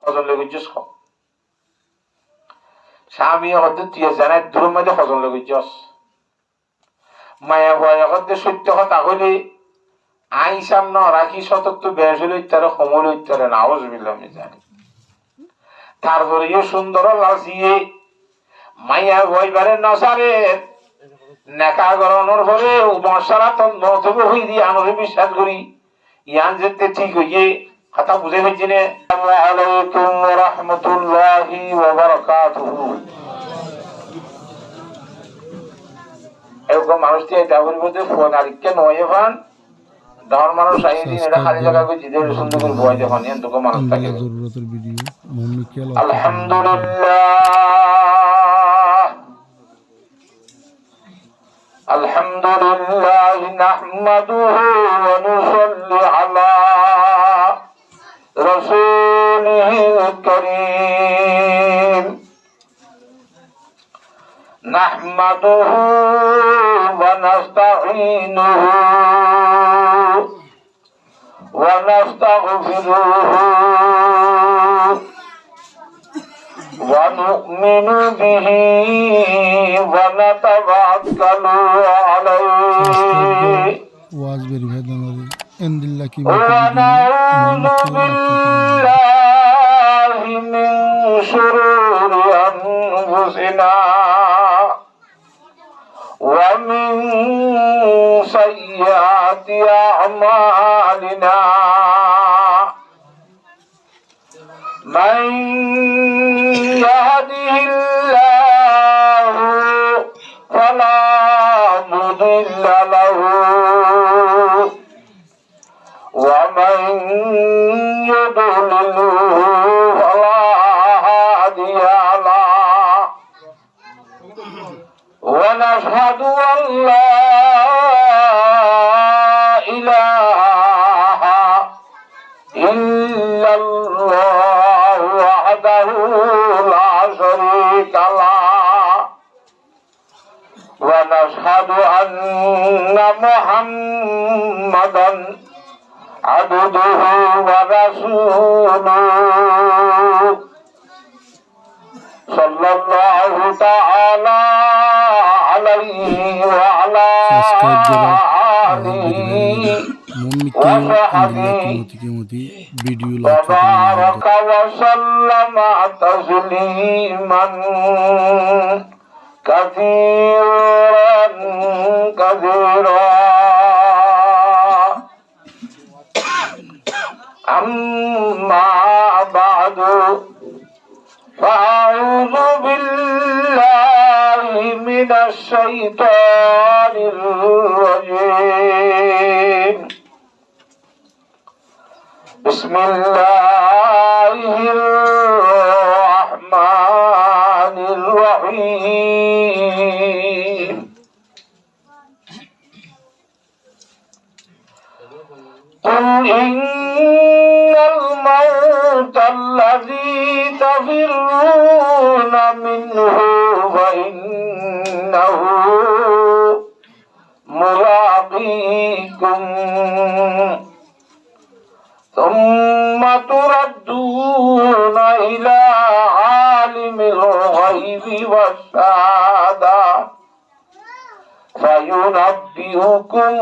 হজন লেগুজস স্বামী হতে তুই জানাই দূর মধ্যে হজন লেগুজস মায়া ভয় হতে সত্য কথা হলে আই সামনে রাখি সতত্ব বেশ হলে তারা সমল ইত্যারে নাওজ মিল আমি জানি তারপরে সুন্দর লাসিয়ে মাইয়া ভয়বারে নসারে নেকা গরণের পরে মশারা তন্মতব হই দিয়ে আনরে বিশ্বাস করি ইয়ান যেতে ঠিক হইয়ে কথা বুঝে হয়েছে না। আসসালামু আলাইকুম ওয়া রাহমাতুল্লাহি ওয়া বারাকাতুহু। এরকম মানুষ দিয়ে দাবুর মধ্যে ফোন আর কেন নয় ফান দাওয়ার মানুষ আই দিন এটা খালি জায়গা কই জিদে সুন্দর করে বয় দেখুন এত মানুষ থাকে আলহামদুলিল্লাহ আলহামদুলিল্লাহ নাহমাদুহু ওয়া নুসাল্লি আলা রাসূলিল কারীম নাহমাদুহু ওয়া নাস্তাঈনুহু ওয়া নাস্তাগফিরুহু ওয়া নু'মিনু বিহি ওয়া নাতাওয়াক্কালু আলাইহি ওয়াজ বেরি ভেদনারি এন্দিল্লাহ কি ওয়া নাউযু বিল্লাহি মিন শুরুরি আনফুসিনা ওয়া মিন সাইয়্যাতি আ'মালিনা মান ইয়াহদিহিল্লাহু ফালা মুদিল্লা লাহু ওয়া মান ইউদ্লিলহু ফালা হাদিয়া লাহু ওয়া নাশহাদু আন লা ইলাহা ইল্লাল্লাহ ওয়াহদাহু লা শারীকা লাহু ওয়া নাশহাদু আন্না মুহাম্মাদান আবদুহু ওয়া রাসূলুহু সাল্লাল্লাহু তাআলা আলাইহি ওয়া আলা আলিহি ওয়া সাহবিহি বারাকা ওয়া সাল্লামা তাসলিমান কাসীরান কাসীরা আম্মা বা'দু فأعوذ بالله من الشيطان الرجيم بسم الله الرحمن الرحيم قل إن الموت الذي تفرون منه فإنه ملاقيكم ثم تردون إلى عالم الغيب والشهادة فينبئكم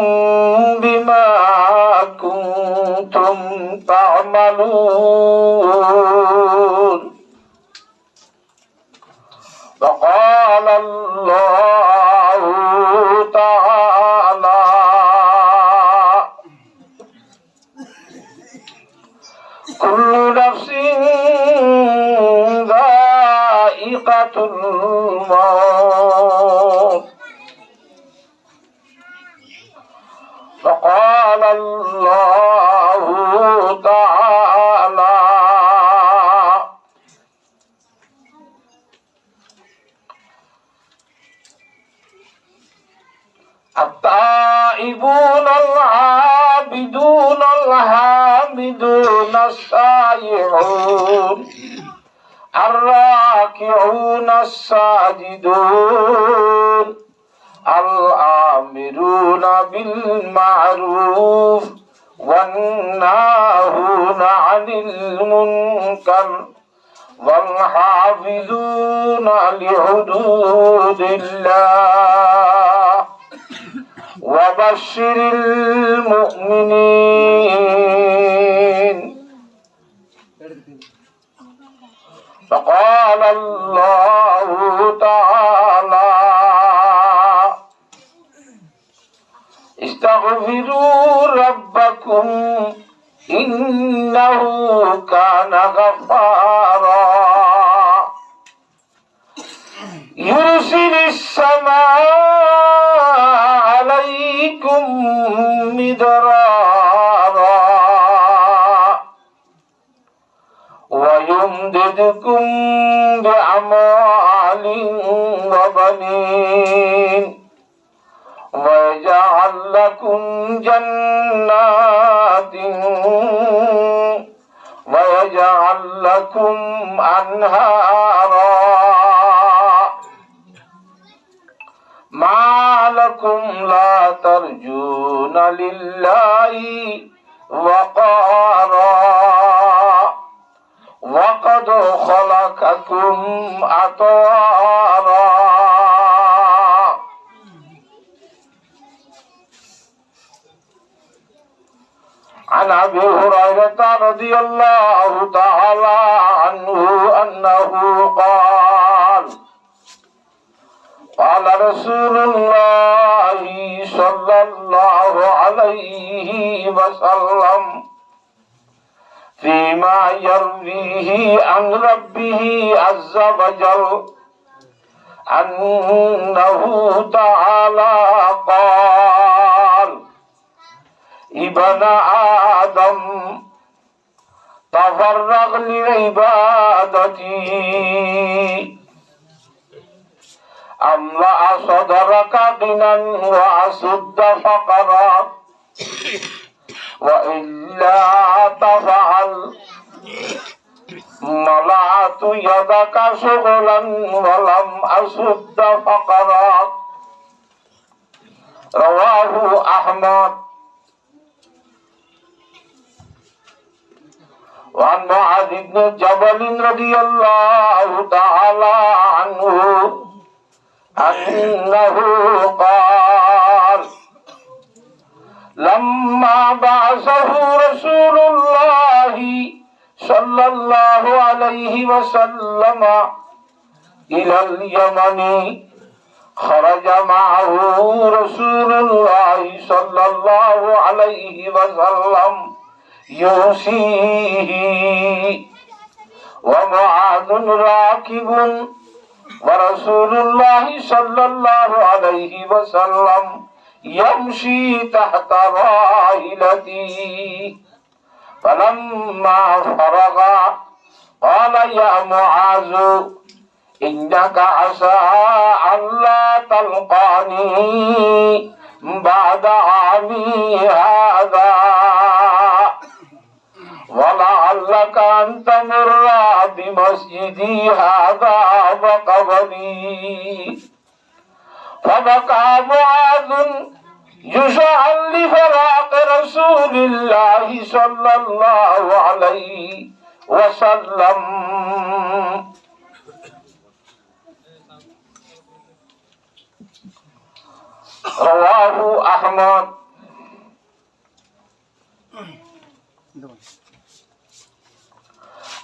بما كنتم تعملون وقال الله تعالى كل نفس ذائقة الموت وقال الله تعالى التائبون العابدون الحامدون السائحون الراكعون الساجدون الآمرون بالمعروف والناهون عن المنكر والحافظون لحدود الله وبشر المؤمنين. فقال الله تعالى: استغفروا ربكم إنه كان غفارا يرسل السماء عليكم مدرارا ويمددكم بأموال وبنين ويجعل لكم جنات ويجعل لكم أنهارا. ما لكم لا ترجون لله وقارا وقد خلقكم أطوارا. عن أبي هريرة رضي الله تعالى عنه أنه قال: قال رسول الله صلى الله عليه وسلم فيما يرويه عن ربه عز وجل أنه تعالى قال: ابن آدم تفرغ لعبادتي أملأ صدرك غنى وأسد فقرا وإلا تفعل ملأت يدك شغلا ولم أسد فقرا. رواه أحمد. وعن معاذ بن جبل رضي الله تعالى عنه أنه قال: لما بعثه رسول الله صلى الله عليه وسلم إلى اليمن خرج معه رسول الله صلى الله عليه وسلم يوصيه ومعاذ راكب ورسول الله صلى الله عليه وسلم يمشي تحت راحلته. فلما فرغ قال: يا معاذ إنك عسى ألا تلقاني بعد عامي هذا ولعلك أن تمر بمسجدي هذا وقبلي. فبكى معاذ جزعا لفراق رسول الله صلى الله عليه وسلم. رواه أحمد.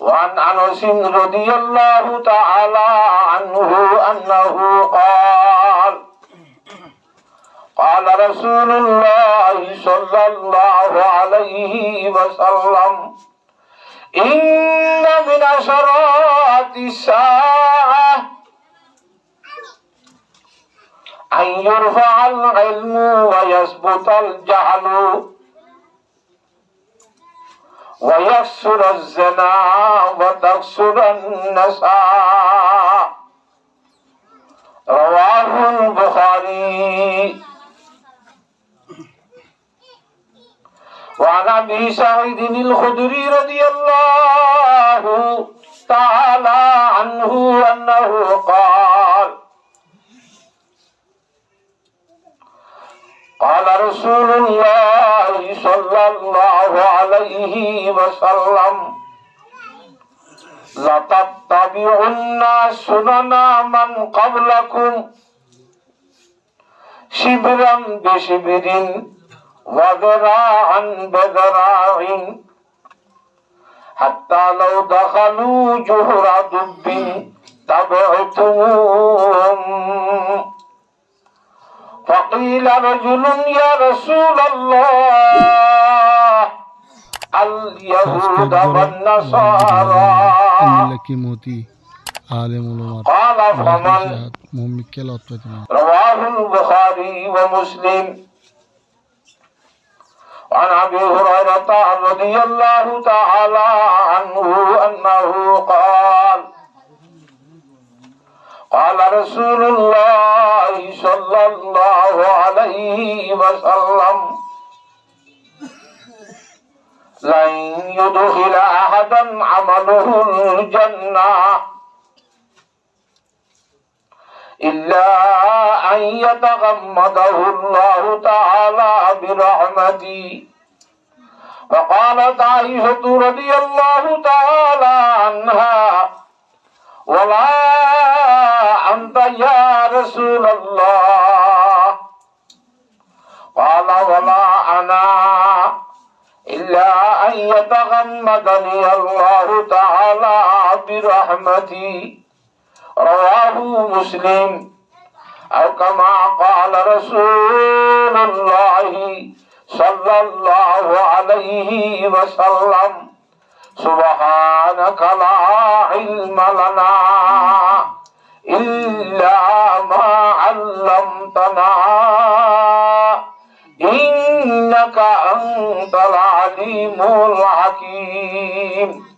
وعن أنس رضي الله تعالى عنه أنه قال: قال رسول الله صلى الله عليه وسلم: إن من أشراط الساعة أن يرفع العلم ويثبت الجهل ويكثر الزنا وتكثر النساء. رواه البخاري. وعن أبي سعيد الخدري رضي الله تعالى عنه أنه قال: قال رسول الله সাল্লাল্লাহু আলাইহি ওয়াসাল্লাম লাতাত্তাবিউন্না সুনানা মান ক্বাবলাকুম শিবরান বিশিবরিন ওয়া যারাআন বিযারাইন হাত্তা লাউ দাখালু জুহরা দুব্বিন তাবআতুহুম فقيل رجل يا رسول الله اليهود والنصارى قال فمن رواه البخاري ومسلم وعن ابي هريره رضي الله تعالى عنه انه قال قال رسول الله صلى الله عليه وسلم لن يدخل أحدا عمله الجنة إلا أن يتغمده الله تعالى برحمته وقالت عائشة رضي الله تعالى عنها ولا أنت يا رسول الله قال ولا أنا إلا أن يتغمدني الله تعالى برحمتي رواه مسلم أو كما قال رسول الله صلى الله عليه وسلم سبحانك لا علم لنا إلا ما علمتنا إنك أنت العليم الحكيم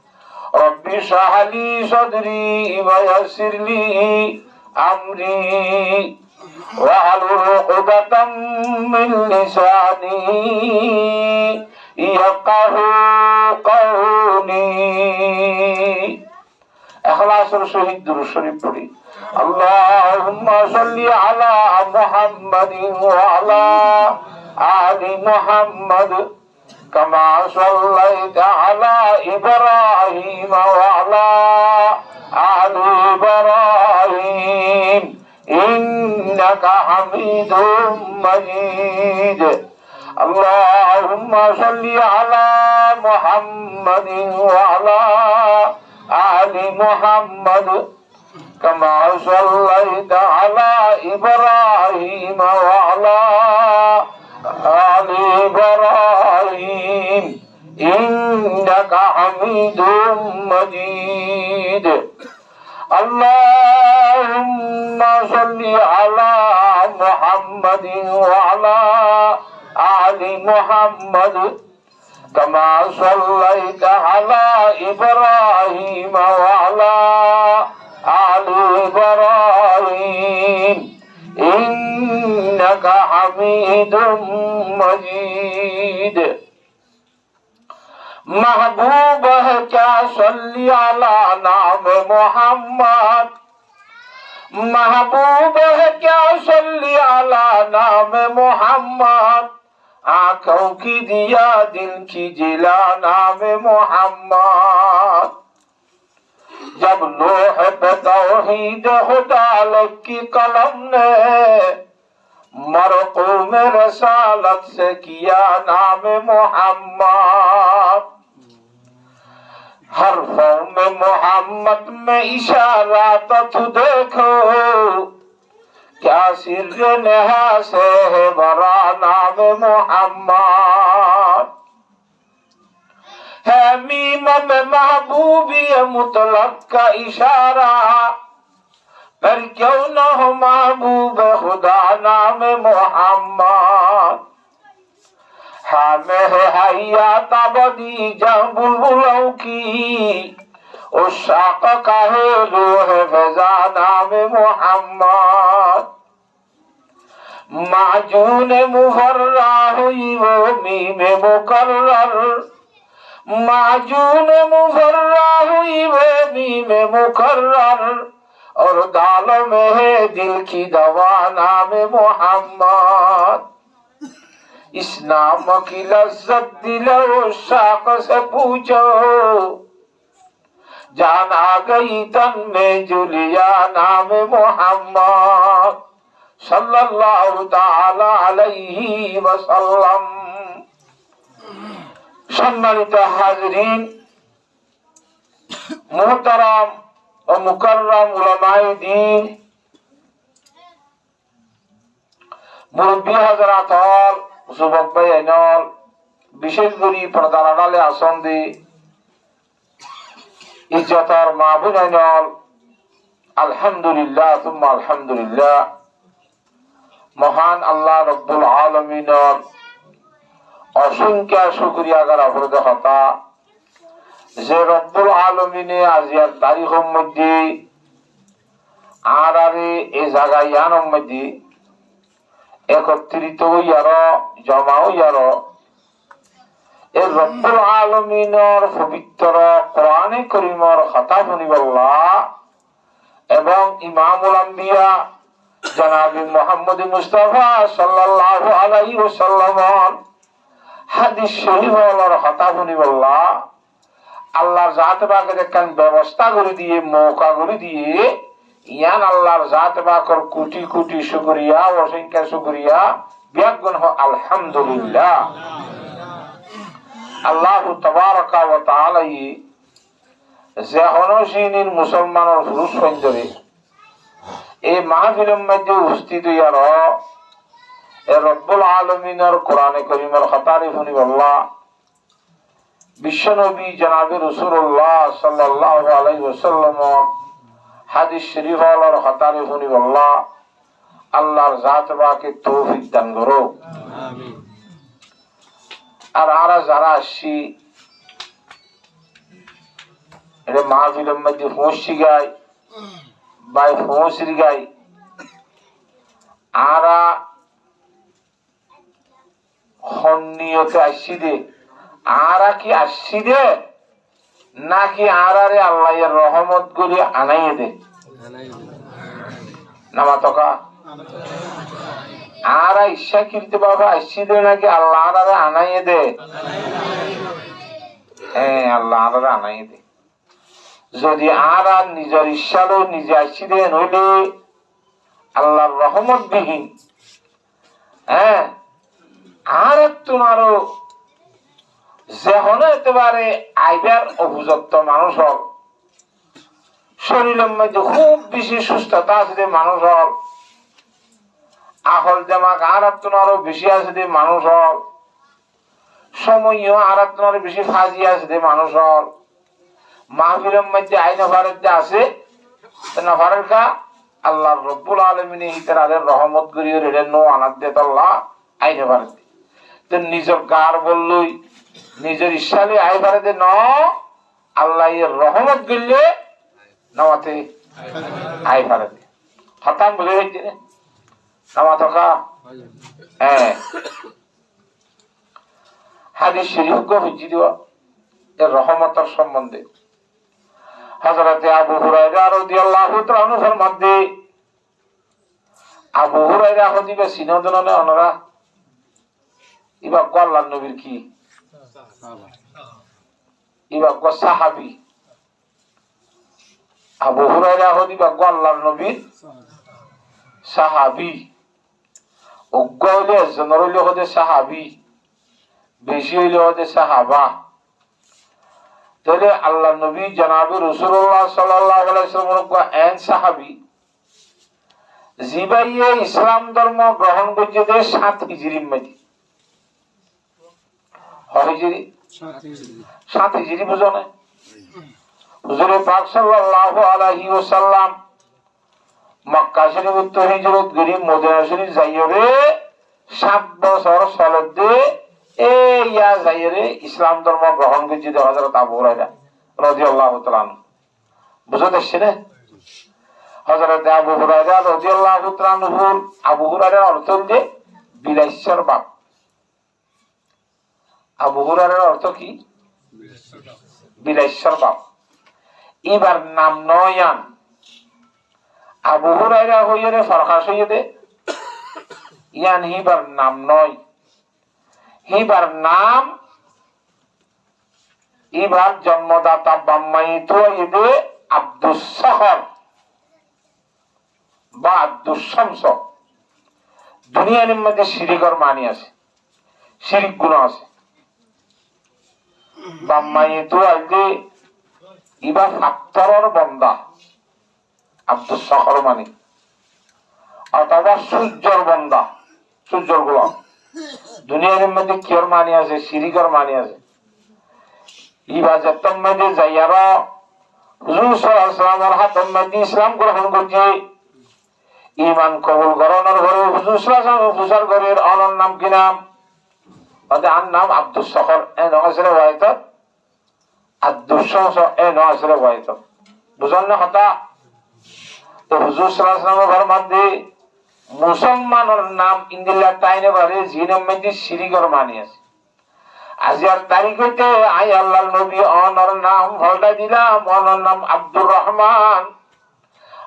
رب اشرح لي صدري ويسر لي أمري واحلل عقدة من لساني يفقهوا قولي إخلاصের সহিত দুরূদ শরীফ পড়ি আল্লাহুম্মা সাল্লি আলা মুহাম্মাদিন ওয়া আলা আলি মুহাম্মাদ কামা সাল্লাইতা আলা ইব্রাহিম ওয়া আলা আলি ইব্রাহিম ইন্নাকা হামিদুম মাজিদ اللهم صل على محمد وعلى آل محمد كما صليت على إبراهيم وعلى آل إبراهيم إنك حميد مجيد اللهم صل على محمد وعلى آل محمد كما صليت على إبراهيم وعلى آل إبراهيم إنك حميد مجيد محبوب ہے کیا صلی علی نام محمد محبوب ہے کیا صلی علی نام محمد آنکھوں کی دیا دل کی جلا نام محمد جب لوح پہ توحید خدا کی قلم نے مرقوم رسالت سے کیا نام محمد حرفوں میں محمد میں اشارات تو دیکھو کیا سر نہا سے ہے برا نام محمد ہے میم میں محبوبی مطلق کا اشارہ پر کیوں نہ ہو محبوب خدا نام محمد ہمیں ہے حیات ابدی جہاں بلبلوں کی عشاق کا ہے روح فضا نام محمد معجون مفرہ ہوئی وہ میم مکرر معجون مفرہ ہوئی وہ میم مکرر اور دال میں ہے دل کی دوا نام محمد इस नाम की लज्जत दिलो शाख से पूछो जान आ गई तन में जुलिया नाम मोहम्मद सल्लल्लाहु ताला अलैहि वसल्लम। सम्मानित हाज़रीन, मोहतरम व मुकर्रम उलमाए दीन, मुरब्बी हजरात और যুবক ভাই আইনল, বিশেষ করে পর্দার আড়ালে আসন দি ইজ্জতর মাহবুব আইনল, আলহামদুলিল্লাহ তুম্মা আলহামদুলিল্লাহ। মহান আল্লাহ রব্বুল আলামিনের অসংখ্য শুকরিয়া জ্ঞাপন হতা যে রব্বুল আলামিনে আজিয়ার তারিখের মধ্যে আর এই জায়গায় ইয়ানোর মধ্যে একত্রিত হইয়ার জমা হইয়ার এই রব্বুল আলামিনের পবিত্র কোরআনে কারীমের কথা শুনিবাল্লাহ এবং ইমামুল আম্বিয়া জনাব মুহাম্মদ মুস্তাফা সাল্লাল্লাহু আলাইহি ওয়াসাল্লামের হাদিস শরীফের কথা শুনিবাল্লাহ আল্লাহর জাত পাকের একখান ব্যবস্থা করে দিয়ে মৌকা করে দিয়ে ইয়ান আল্লাহর জাত পাকের কোটি কোটি শুকরিয়া অসংখ্য শুকরিয়া বিয়াগুন আলহামদুলিল্লাহ। আল্লাহ তাবারাকা ওয়া তাআলা যে হনশীনের মুসলমানের পুরুষ সঞ্জরে এই মাহফিলের মধ্যে উপস্থিত হইয়ার রব্বুল আলামিনের কোরআনে কারীমের খতারে শুনিবাল্লাহ বিশ্বনবী জনাবে রাসূলুল্লাহ সাল্লাল্লাহু আলাইহি ওয়াসাল্লামের হাদিস শরীফের খতারে শুনিবাল্লাহ আল্লাহর জাত পাকে তৌফিক দান করো আমিন। আর আরা যারা আসছি এটা মাহফিলের মধ্যে পৌঁছি গাই বাই পৌঁছির গাই আরা হন্নিয়তে আসছি দে আরা কি আসছি দে নাকি আরারে আল্লাহ রহমত করে আনাইয়ে দে নামা তকা আরা ইচ্ছাকৃত ভাবে আসছি দে নাকি আল্লাহ আরারে আনাইয়ে দে? হ্যাঁ, আল্লাহ আরারে আনাইয়ে দে। যদি আর নিজের ইচ্ছালো নিজে আসছি দে নইলে আল্লাহর রহমত বিহীন হ্যাঁ আর তোমারও যেহনো একেবারে আইবার অভিযুক্ত মানুষ হল শরীরের মধ্যে খুব বেশি সুস্থতা আছে মানুষ হল আহল জামাক আর তোমারও বেশি আছে মানুষ হল সময়ও আর তোমার বেশি ফাজি আছে মানুষ হল মাহফিলের মধ্যে আইন ভারত আছে না ভারত কা আল্লাহ রব্বুল আলামিন ইতারের রহমত করিয়ে রেডে নো আনাদ দে আল্লাহ আইন ভারত তো নিজের গার বললই নিজের ইচ্ছালে আই ভারতে ন আল্লাহ এর রহমত গিললে নামাতে আই ভারতে খতাম বলে হইছে রে নামা থকা হ্যাঁ হাদিস শরীফ গো হইছি দিও এর রহমতের সম্বন্ধে হযরত আবু হুরায়রা রাদিয়াল্লাহু তাআলা আনহু ফরমাতে আবু হুরায়রা হদিবে সিনদনে অনরা ইবা আল্লাহর নবীর কি ইবা সাহাবী আবু হুরায়রা হদিবে আল্লাহর নবীর সাহাবী ওগলে জনরলে হদে সাহাবী বেশি হইলে হদে সাহাবা। তাহলে আল্লাহ নবী জনাবে রাসূলুল্লাহ সাল্লাল্লাহু আলাইহি ওয়াসাল্লাম এন সাহাবী জিবাইয়ে ইসলাম ধর্ম গ্রহণ করতে 7 হিজরির মধ্যে হিজরি 7 হিজরি বুঝো না হুজুর পাক সাল্লাল্লাহু আলাইহি ওয়াসাল্লাম মক্কা শরীফ তো হিজরত করি মদিনা শরীফ যাইরে 7 বছর চলতে ইয়া যাইরে ইসলাম ধর্ম গ্রহণ করছে হযরত আবু হুরায়রা রাদিয়াল্লাহু তাআলা আনহু বুঝতে পারছেন হযরত আবু হুরায়রা রাদিয়াল্লাহু তাআলা আনহু আবু হুরায়রার অর্থ যে বিলাইশ্বর বাপ। আবু হুরায়রার অর্থ কি? বিলাইশ্বর বাপ। এবার নাম নয়ান আবু হুরায়রা হইরে ফরকাশ হইয়ে দে ইয়ান হিবার নাম নয় হিবার নাম ইবার জন্মদাতা বাম্মায়িত ঈদে আব্দুস সখর বা আব্দুস শামস। দুনিয়ার মধ্যে শিরিকর মানি আছে, শিরিক গুণ আছে। বাম্মায়িত ঈদে ইবার ফাত্তরর বন্দা আব্দুস সখর মানি, অথবা সূর্যর বন্দা, সূর্যর গোলাম। দুনিয়ার মধ্যে কিয়র মানি আছে, শিরিকর মানি আছে। ইবাদতের মধ্যে যাইয়ারা হুজুর সাল্লাল্লাহু আলাইহি ওয়াসাল্লামের হাতের মধ্যে ইসলাম গ্রহণ করছে, ঈমান কবুল করানোর পরে হুজুর সাল্লাল্লাহু আলাইহি ওয়াসাল্লাম প্রচার করেন ওনার নাম কি নাম? ওদের আর নাম আব্দুস সখর এ নয়সরে ওয়াইত আব্দুস শামস এ নয়সরে ওয়াইত। বুঝলেন না কথা? তো হুজুর সাল্লাল্লাহু আলাইহি ওয়াসাল্লামের ঘর মধ্যে মুসলমানের নাম ইন্দিল্লা তাইনে পারে জিনের মধ্যে শিরিকর মানি আছে। আজিয়ার তারিখ হইতে আই আল্লাহর নবী অনর নাম পাল্টা দিলাম, অনর নাম আব্দুর রহমান।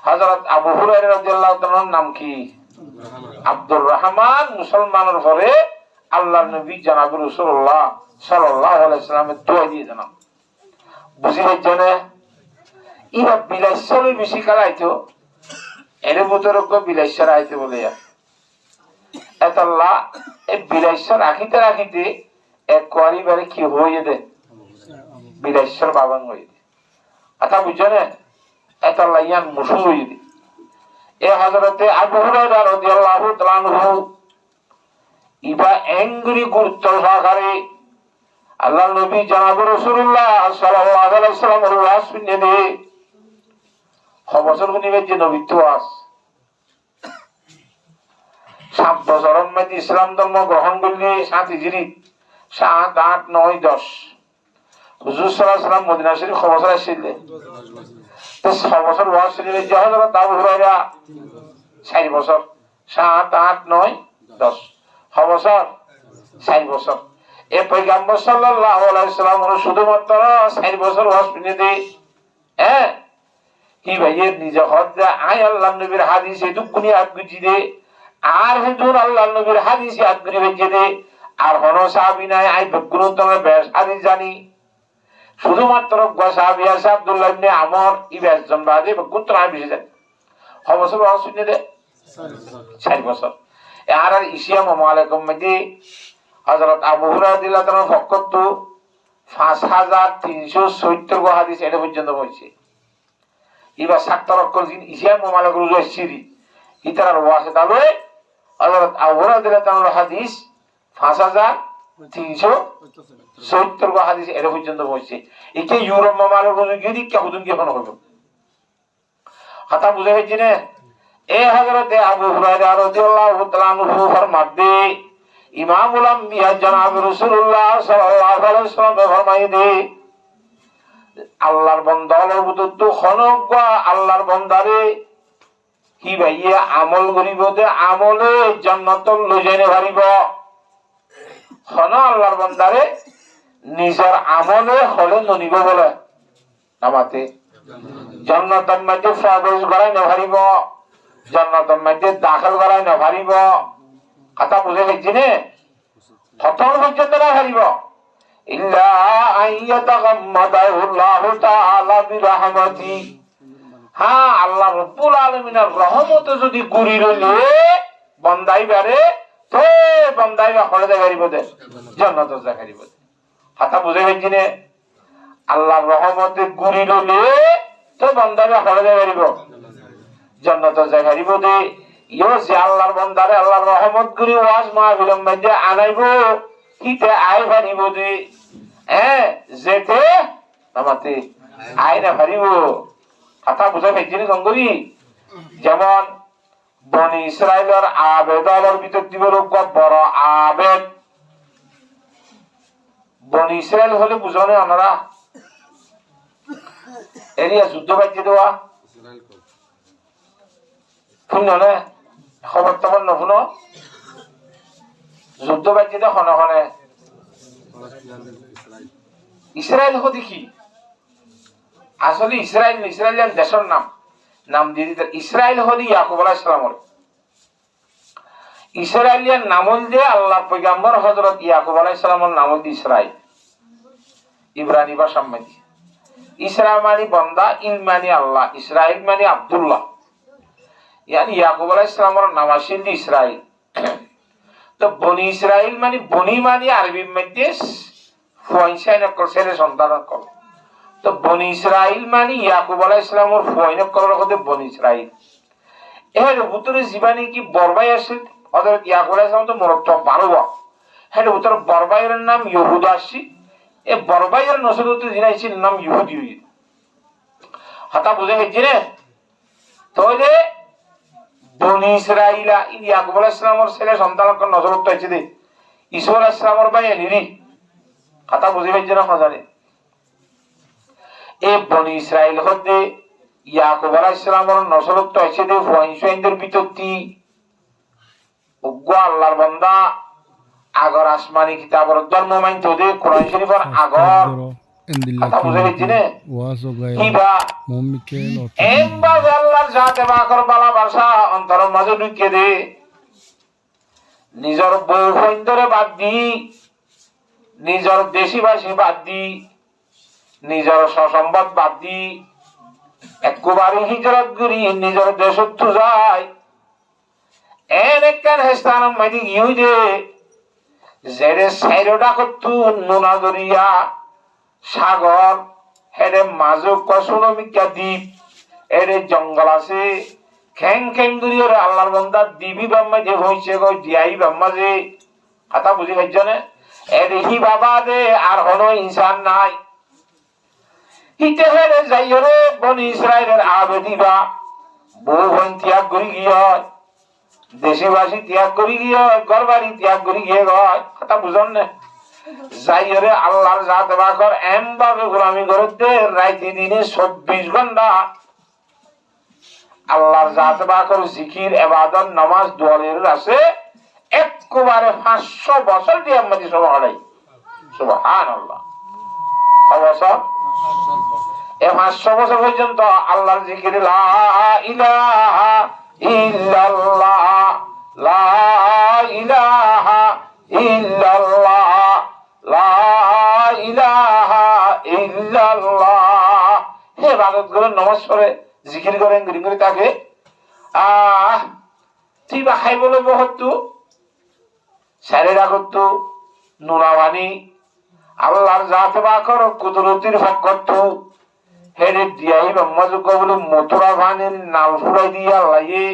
হযরত আবু হুরায়রা রাদিয়াল্লাহু তাআলার নাম কি? আব্দুর রহমান। মুসলমানের পরে আল্লাহর নবী জনাব রাসূলুল্লাহ সাল্লাল্লাহু আলাইহি ওয়াসাল্লামের দোয়া দিয়ে জানাম। বুঝি হইছে না? ইবা বিলাসলে বেশি কালাইতো, এর বুতরক বিলাসা আইতে বলে এতাল্লাহ এই বিলাসা রাখিতে রাখিতে এক কোয়ারি বারে কি হয়ে দে বিলাসর বাবান হয়ে দে। আচ্ছা বুঝছো না? এতাল্লাহ ইয়ান মুসুল হয়ে দে। এ হযরতে আবু হুরায়রা রাদিয়াল্লাহু তাআলা আনহু ইবা এঙ্গরি গুরুত্ব সহকারে আল্লাহর নবী জনাব রাসূলুল্লাহ সাল্লাল্লাহু আলাইহি ওয়াসাল্লামের ওয়াজ শুনে দে। বছর গুনিবে যে নবীত্ব আস 7 বছরের মধ্যে ইসলাম ধর্ম গ্রহণ করলে 7 হিজরি 7, 8, 9, 10 হুজুর সাল্লাল্লাহু আলাইহি ওয়াসাল্লাম মদিনা শরীফ বছর আসছিলেন। তো 6 বছর ওয়াজ শুনলে যে হযরত আবু হুরায়রা 4 বছর 7, 8, 9, 10 বছর 4 বছর। এ পয়গম্বর সাল্লাল্লাহু আলাইহি ওয়াসাল্লাম শুধুমাত্র 4 বছর ওয়াজ শুনে দেয়। হ্যাঁ কি ভাইয়ের নিজে হজ্জা আই আল্লাহ নবীর হাদিসে দুগুনি আগুজি দে, আর হুজুর আল্লাহ নবীর হাদিসে আগুনি হইছে দে, আর হন সাহাবী নাই আই বগুন তোমার বেশ হাদিস জানি। শুধুমাত্র সাহাবী আছে আব্দুল্লাহ ইবনে আমর ইবাস জন বাদে বগুন তো আমি বেশি জানি। বছর ওয়াজ শুনে দে 4 বছর। আর ইসিয়া মালাকুম মধ্যে হযরত আবু হুরায়রা রাদিয়াল্লাহু তাআলা ফকত 5370 গো হাদিস এটা পর্যন্ত হইছে। এবার 70 অক্ষর দিন ইসিয়া মালাক রুজু আসছিরি ইতার ওয়াসে তাবে হযরত আবু হুরায়রা রাদিয়াল্লাহু তাআলা হাদিস 5370 গো হাদিস এটা পর্যন্ত হইছে। একে ইউরোপ মালাক রুজু গিরি কে হুদুন কে কোন হইব কথা বুঝা হইছে না? এ হযরত আবু হুরায়রা রাদিয়াল্লাহু তাআলা আনহু ফরমাতে ইমামুল আম্বিয়া জনাব রাসূলুল্লাহ সাল্লাল্লাহু আলাইহি ওয়াসাল্লাম ফরমাইতে আল্লাহর বান্দার ভিতর তো খনক আল্লাহর বান্দারে কি ভাইয়া আমল করিব দে আমলে জান্নাত লই যাইতে পারিব। খন আল্লাহর বান্দারে নিজের আমলে হলে ননিব বলে আমাতে জান্নাতের মধ্যে প্রবেশ করাই না পারিব, জান্নাতের মধ্যে দাখিল করাই না পারিব। কথা বুঝে গেছি নে? প্রথম পর্যন্ত না পারিব ইল্লা আইয়াতাগাম্মাদাহুল্লাহু তাআলা বিরহমাতি। হ্যাঁ আল্লাহ রাব্বুল আলামিনের রহমতে যদি গুরি রইলে বান্দাই বারে তো বান্দাই হলে দেখারিব দে জান্নাত দেখারিব। কথা বুঝে গেছি নে? আল্লাহর রহমতে গুরি রইলে তো বান্দাই হলে দেখারিব জান্নাত দেখারিব দে। ইও যে আল্লাহর বান্দারে আল্লাহর রহমত গুরি ওয়াজ মাহফিলের মধ্যে আনাইব কিতে আই পারিব দে। হ্যাঁ যেতে আমাতে আই না পারিব। কথা বুঝা পাইছি না গঙ্গরি? যেমন বনি ইসরায়েলের আবেদলের ভিতর দিব বড় আবেদ বনি ইসরায়েল হলে বুঝনে আমরা এরিয়া যুদ্ধ বাজ্যে দেওয়া শুন না খবর তখন নশুন যুদ্ধ বাজ্যে দে খনে খনে ইসরায়েল হতে কি আসলে ইসরায়েল ইসরায়েলিয়ান দেশের নাম নাম দিয়ে দিতে ইসরায়েল হলি ইয়াকুব আলাইহিস সালামের। ইসরায়েলিয়ার নামল দিয়ে আল্লাহ পয়গম্বর হযরত ইয়াকুব আলাইহিস সালামের নামল দিয়ে ইসরাইল ইব্রানি ভাষা মধ্যে ইসরা মানে বান্দা, ইল মানে আল্লাহ, ইসরাইল মানে আব্দুল্লাহ। ইয়ানি ইয়াকুব আলাইহিস সালামের নাম আসিল ইসরাইল। তো বনি ইসরাইল মানে বনি মানে আরবি মধ্যে ফুয়াইসাইন ছেলে সন্তান কল। তো বনি ইসরাইল মানে ইয়াকুব আলাইহিস সালামের ফুয়াইন কল হতে বনি ইসরাইল। এর ভিতরে জীবানি কি বরবাই আসে হযরত ইয়াকুব আলাইহিস সালাম তো মরক্কব 12 এর ভিতরে বরবাইয়ের নাম ইহুদা আসি। এ বরবাইয়ের নসরতে জিনাইছিল নাম ইহুদি। হাতা বুঝে হইছে রে। তো যে বনি ইসরাইলা ইয়াকুব আলাইহিস সালামের ছেলে সন্তানক নজরত হইছে দে ঈসা আলাইহিস সালামের ভাই নিরি। হাতা বুঝে হইছে না খজারে। এ বনি ইসরাইল হতে ইয়াকুব আলাইহিস সালামের নজরত হইছে দে ফুয়াইনদের বিততি ওগো আল্লাহর বান্দা আগর আসমানি কিতাবের ধর্ম মানতে দে কোরআন শরীফের আগর কথা বুঝে হইছে না কিবা এমবা আল্লাহর জাতে বাকর বালা ভাষা অন্তরের মাঝে ঢুকিয়ে দে নিজের বউ ফইন্দরে বাদ দি নিজের দেশিবাসী বাদ দি নিজের সসম্পদ বাদ দি একবারে হিজরত করি নিজের দেশত যায় এনেকান হেস্তান মাইদি গিয়ে দে জেরে সাইরোডা করতু নোনা দরিয়া সাগর হেরে মাঝে কসনমিকা দ্বীপ এরে জঙ্গল আছে খ্যাং খ্যাং দরিয়ার আল্লাহর বান্দা দিবি বাম্মা যে হইছে গো দিয়াই বাম্মা যে কথা বুঝি পাইছ না এরে হি বাবা দে আর হনো ইনসান নাই হিতে হেরে যাই রে বনি ইসরাইলের আবেদিবা বউ বোন ত্যাগ করি গিয়ে দেশবাসী ত্যাগ করি গিয়ে ঘরবাড়ি ত্যাগ করি গিয়ে গয় কথা বুঝন না যাই রে আল্লাহর জাত বাকর এমভাবে গোলামি করতে রাইতে দিনে 24 ঘন্টা আল্লাহর জাত বাকর জিকির ইবাদত নামাজ দোয়ালের আছে একবারে 500 বছর দিয়ে আমাদের সবাই সুবহানাল্লাহ কবছর এ 500 বছর পর্যন্ত আল্লাহর জিকির লা ইলাহা ইল্লাল্লাহ লা ইলাহা ইল্লাল্লাহ লা ইলাহা ইল্লাল্লাহ হে ইবাদত করে নামাজ পড়ে জিকির করেন গরি করে তাকে তুই বা খাই বলে বহুতু সারেরা করতু নুরাবানি আল্লাহর জাত বাকর কুদরতির ফকতু হেরে দিয়াই ব্রহ্মযোগ্য বলে মথুরা ভানির নাল ফুরাই দিয়া লাগে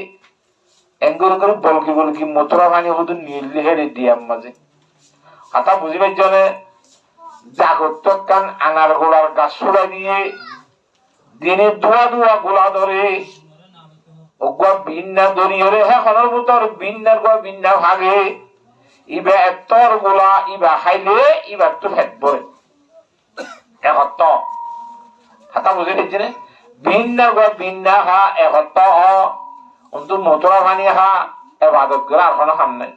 এঙ্গুর করে বলকি বলকি মথুরা ভানি শুধু নীল হেরে দিয়া মাঝে কথা বুঝি পাইছ না জাগত কান আনার গোলার গাছ ফুরাই দিয়ে দিনে ধোয়া ধোয়া গোলা ধরে ওগুয়া বিন্না ধরিয়ে হ্যাঁ ভিতর বিন্নার গোয়া বিন্না ভাগে ইবা এতর গোলা ইবা খাইলে ইবার তো ফেট পরে একত্র হাতা বুঝে দিচ্ছি না বিন্না গোয়া বিন্না হা একত্র অন্তু মথুরা ভানি হা এবাদত করে আর কোনো খাম নাই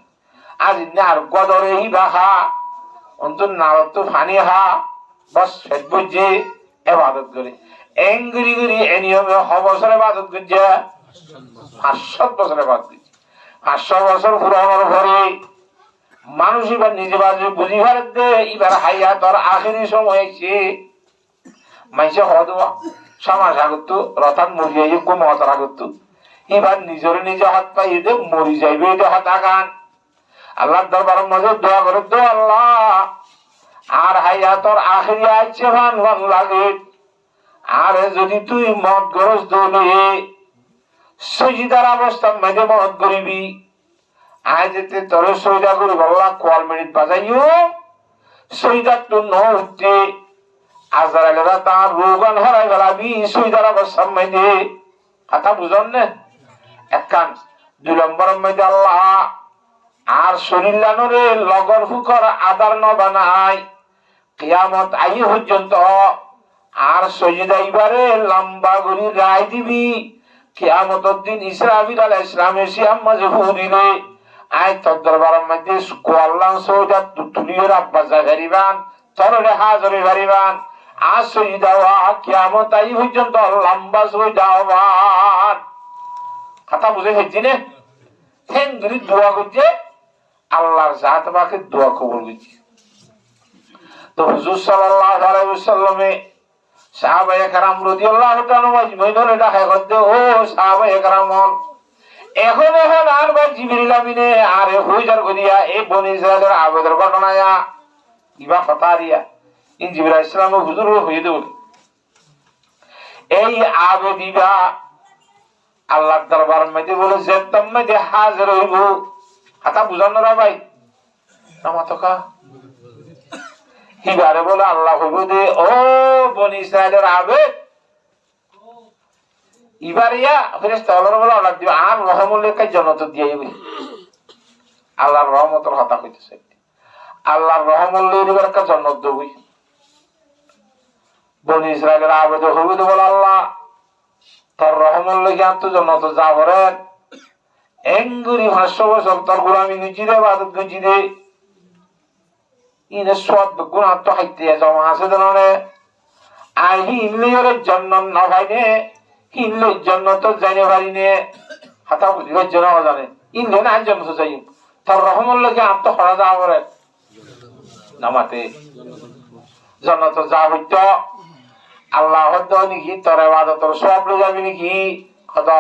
আজ ইন্না আর গোয়া ধরে ইবা হা অন্তু নারত ফানি হা বস ফেট বুঝে এবাদত করে এঙ্গুরি গুরি এ নিয়মে বছরে বাদত করছে 500 বছরে বাদ করছে 500 বছর পুরানোর পরে মানুষ এবার নিজে বাজে বুঝি ভারত দে এবার হাইয়া তোর আখেরি সময় এসে মাইসে হওয়া সমাজ আগত রথান মরিয়াই কম হতার আগত এবার নিজের নিজে হাত পাই দে মরি যাইবে এটা হতা গান আল্লাহর দরবারের মাঝে দোয়া করে দো আল্লাহ আর হাইয়া তোর আখেরি আছে ভান ভান লাগে আর যদি তুই মত গরজ দলে সজিদার অবস্থা মেঝে মত করিবি আয় যেতে তোর সইদা করি বাবা কোয়াল মিনিট বাজাইও সইদার তো নহতে আজরাইলরা তার রোগান হারাই গেলাবি সইদার অবস্থা মেঝে কথা বুঝন না এক কান 2 নম্বর মেঝে আল্লাহ আর শরীর লানরে লগর ফুকর আদার ন বানাই কিয়ামত আই পর্যন্ত আর সজিদা ইবারে লম্বা গরি রায় দিবি কিয়ামতের দিন ইসরাফিল আলাইহিস সালাম এসে মাঝে ফু দিলে আয় তোর দরবারের মধ্যে কোয়াল্লান সজিদা তুলিয়ে রাব্বা জাগারিবান তররে হাজরে গারিবান আর সজিদা ওয়া কিয়ামত আই পর্যন্ত লম্বা সজিদা ওয়ান কথা বুঝে হইছি না হেন্দুরি দোয়া করছে আল্লাহর জাত পাকে দোয়া কবুল করছে। তো হুজুর সাল্লাল্লাহু আলাইহি ওয়াসাল্লামে সাহাবায়ে কেরাম রাদিয়াল্লাহু তাআলা মজমুইন এটা হয় করতে ও সাহাবায়ে কেরাম এখন আর বা জিবরিল আমিনে আর হুইজার করিয়া এই বনি ইসরাইলের আবেদের ঘটনায়া ইবা কথা দিয়া ইন জিবরাইল আলাইহিস সালাম হুজুর হয়ে দেব এই আবেদিবা আল্লাহর দরবারের মধ্যে বলে যে তোমাদের হাজির হইব হাতা বুঝানো রা ভাই নামাতকা হিবারে বলে আল্লাহ হইব দে ও বনি ইসরাইলের আবেদ ইবারিয়া ফেরেশতা আল্লাহর বলে আল্লাহ দিবা আর রহমতের কাজ জান্নাত দিয়ে যাবে আল্লাহর রহমতের কথা কইতেছে আল্লাহর রহমতের দিবার কাজ জান্নাত দেবই বনি ইসরাইলের আবেদ হইব দে বলে আল্লাহ তোর রহমত লেগে আনতো জান্নাত যাবরেন এঙ্গুরি 500 বছর তোর গোলামি গুজিরে ইবাদত গুজিরে ইনে সব গুনাহ তো হাইতে জমা আছে জানে আর হিমলিয়রের জন্য না ভাইনে হিমলির জন্য তো জানে পারিনে হাতা বুঝিবার জন্য জানে ইনলে না জন্য তো যাই তোর রহমত লেগে আনতো হরা যাবরেন নামাতে জান্নাত যা হইতো আল্লাহ হতো নাকি তোর ইবাদতের সব লয়ে যাবি নাকি কত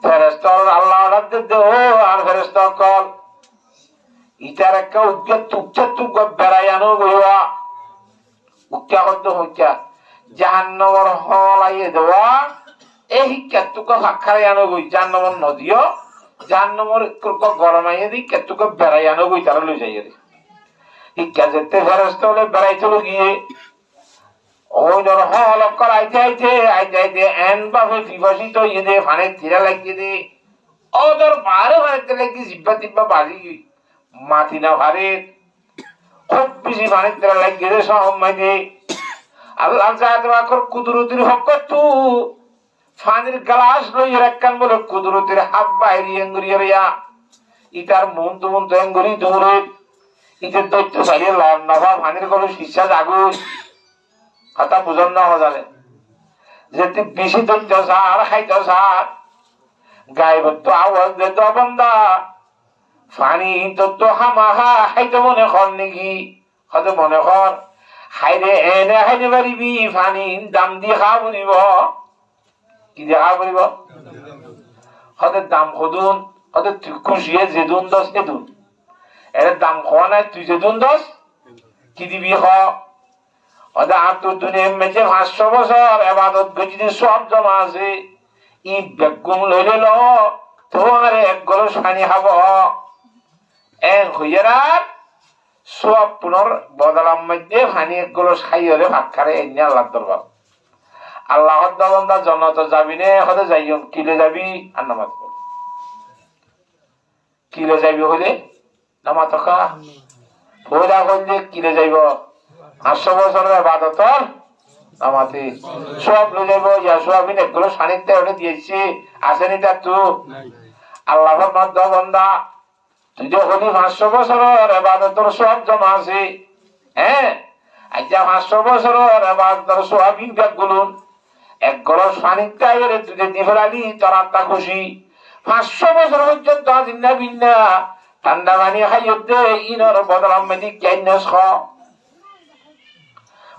ফেরেশতা আল্লাহ রাত দে ও আর ফেরেশতা কল ইতার একটা উচ্চতুক বেড়াইয়ানো গইয়া উচ্চা কত হইতা জাহান্নামের হলাইয়ে দেওয়া এই হিক্কাতুক হাখাইয়ানো গই জাহান্নামের নদীও জাহান্নামের গরমাইয়ে দি কেতুক বেড়াইয়ানো গই তারা লই যাইয়ে রে হিক্কা যেতে ফেরেশতা হলে বেড়াইতে গিয়ে ওই ধর হল করাইতে আইতে আইতে আইতে এন বাপে বিভাষিত ইয়ে দে ফানে তিরা লাগিয়ে দে ও ধর বারে বাড়িতে লাগি জিব্বা তিব্বা বাজি মাটি না ভারে খুব বেশি ফানে তিরা লাগিয়ে দে সময় দে আল্লাহ জাহাদবাকর কুদরতির হক তু ফানির গ্লাস লই রাখান বলে কুদরতির হাত বাইরে এঙ্গুরি রিয়া ইতার মন তো এঙ্গুরি দৌড়ে ইতে দৈত্য সারিয়ে লড় নভা ফানির গলো শিষ্যা জাগুস কথা বুঝন না জানে যে তুই বেশি দৈত্য সার খাইতে সার গায়ে তো আওয়াজ দে তো বন্দা ফানি তো হামাহা খাইতে মনে কর নাকি হয়তো মনে কর হাইরে এনে খাইতে পারিবি ফানি দাম দিয়ে খাওয়া বলিব কি দিয়ে খাওয়া বলিব হয়তো দাম খদুন হয়তো তুই খুশিয়ে যেদুন দশ এদুন এর দাম খাওয়া নাই তুই যেদুন দশ কি দিবি খ দুনিয়ার মেচে 500 বছর ইবাদত গজিতে সব জমা আছে ই বেগুম লইলে ল তোমার এক গলস পানি খাব এক হইয়ারা সব পুনর বদলাম মধ্যে পানি এক গলস খাই হলে ভাত খারে এনে আল্লাহ দরবার আল্লাহর বান্দা জান্নাত যাবি নে হতে যাইও কিলে যাবি আর নামাজ পড় কিলে যাবি হইলে নামাজ কা পয়লা হইলে কিলে যাইব 500 বছরের ইবাদতর নামাতে সব লয়ে যাইব ইয়া সবিন একগুলো সানিতে ওটা দিয়েছি আসেনি তার তো আল্লাহর বান্দা তুই যে হলি 500 বছরের ইবাদতর সব জমা আছে হ্যাঁ আচ্ছা 500 বছরের ইবাদতর সবিন গুলো এক গলস পানিতে আইরে তুই যে দিফরালি তোর আত্মা খুশি 500 বছর পর্যন্ত জিন্না বিন্না ঠান্ডা পানি খাইয়ে দে ইনর বদলাম মেদি কেনস খ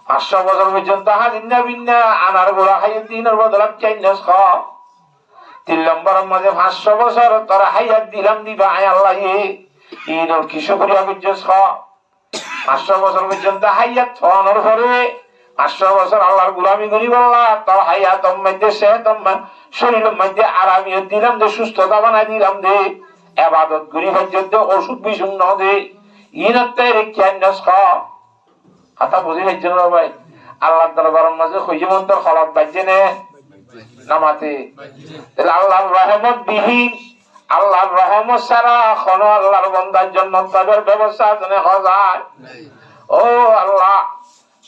500 বছর পর্যন্ত হাজিনা বিন্না আনার গোড়া খাইয়ে দিনের বদলাম কেনস খ 3 নম্বরের মাঝে 500 বছর তোর হাইয়াত দিলাম দিবা আয় আল্লাহ ইনর কিসু করিয়া বুঝছস খ 500 বছর পর্যন্ত হাইয়াত ফনর পরে 500 বছর আল্লাহর গোলামি করি বললা তোর হাইয়াত মধ্যে সে তোমার শরীরের মধ্যে আরামিয়ত দিলাম দে সুস্থতা বানাই দিলাম দে ইবাদত করি পর্যন্ত অসুখ বিসুখ ন দে ইনতে রে কেনস খ কথা বুঝি হইছেন ভাই আল্লাহর দরবারের মাঝে কইছে মন্তর খলাত বাজে নে নামাতে তাহলে আল্লাহর রহমত বিহীন আল্লাহর রহমত ছাড়া কোন আল্লাহর বান্দার জন্য তাদের ব্যবস্থা জানে হয় ও আল্লাহ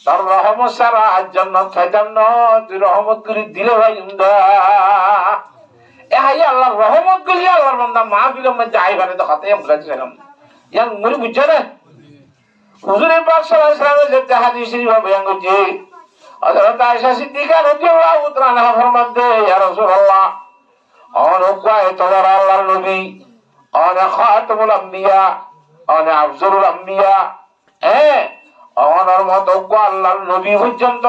তোর রহমত ছাড়া জান্নাত পাইতাম না তুই রহমত করে দিলে ভাই উন্দা এ হাই আল্লাহর রহমত গুলি আল্লাহর বান্দা মাহফিলের মধ্যে আইবারে তো হাতে বুঝাইছিলাম ইয়াং মুরি বুঝছে না হুজুরের পাক সাল্লাল্লাহু আলাইহি ওয়াসাল্লামের যে হাদিস শরীফ বয়ান করছে হযরত আয়েশা সিদ্দিকা রাদিয়াল্লাহু তাআলা আনহা ফরমাতে ইয়া রাসূলুল্লাহ অনকায় তোমার আল্লাহর নবী অনে খাতামুল আম্বিয়া অনে আফজলুল আম্বিয়া অনর মত আল্লাহর নবী পর্যন্ত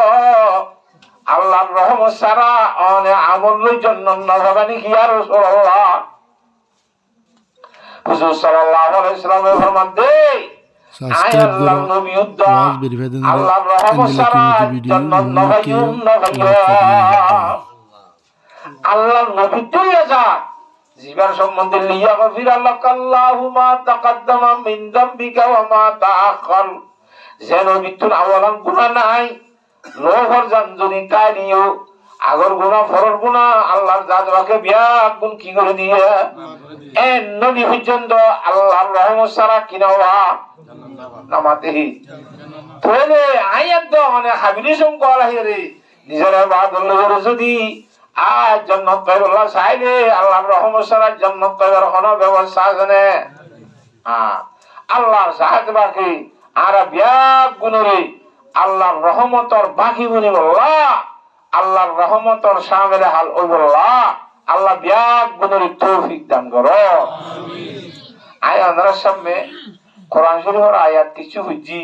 আল্লাহর রহমত সারা অনে আমলের জন্য নবানি কি আর রাসূলুল্লাহ হুজুর সাল্লাল্লাহু আলাইহি ওয়াসাল্লামের ফরমান দে আয় আল্লাহর নবী উদ্দা আল্লাহর রহমত সারা জান্নাত নবায়ুন আল্লাহর নবী তুইয়া যা জীবন সম্বন্ধে লিয়া গফির আল্লাহু মা তাকাদ্দামা মিন যামবিকা ওয়া মা তাআখার যেন মৃত্যুর আওয়ালান গুনাহ নাই লোহর জান যদি তাই নিও আগর গুনাহ ফরর গুনাহ আল্লাহর জাজবাকে বিয়া গুণ কি করে দিয়ে নবী পর্যন্ত আল্লাহর রহমত সারা কিনাওয়া নামাতেহি তোরে আয়াত দ মানে হাবিলিসম করা হিরে নিজের বাদুল্লাহর যদি আজ জান্নাত পাইবল্লাহ চাইলে আল্লাহর রহমত সারা জান্নাত পাইবার কোনো ব্যবস্থা আছে না আল্লাহর সাহায্য বাকি আর বিয়াক গুণরে আল্লাহর রহমতর বাকি গুণি বললা আল্লাহর রহমতর শামিল হাল ওই বললা আল্লাহ বিয়াক গুণরে তৌফিক দান করো আয়াতের সামনে কোরআন শরীফের আয়াত কিছু বুঝি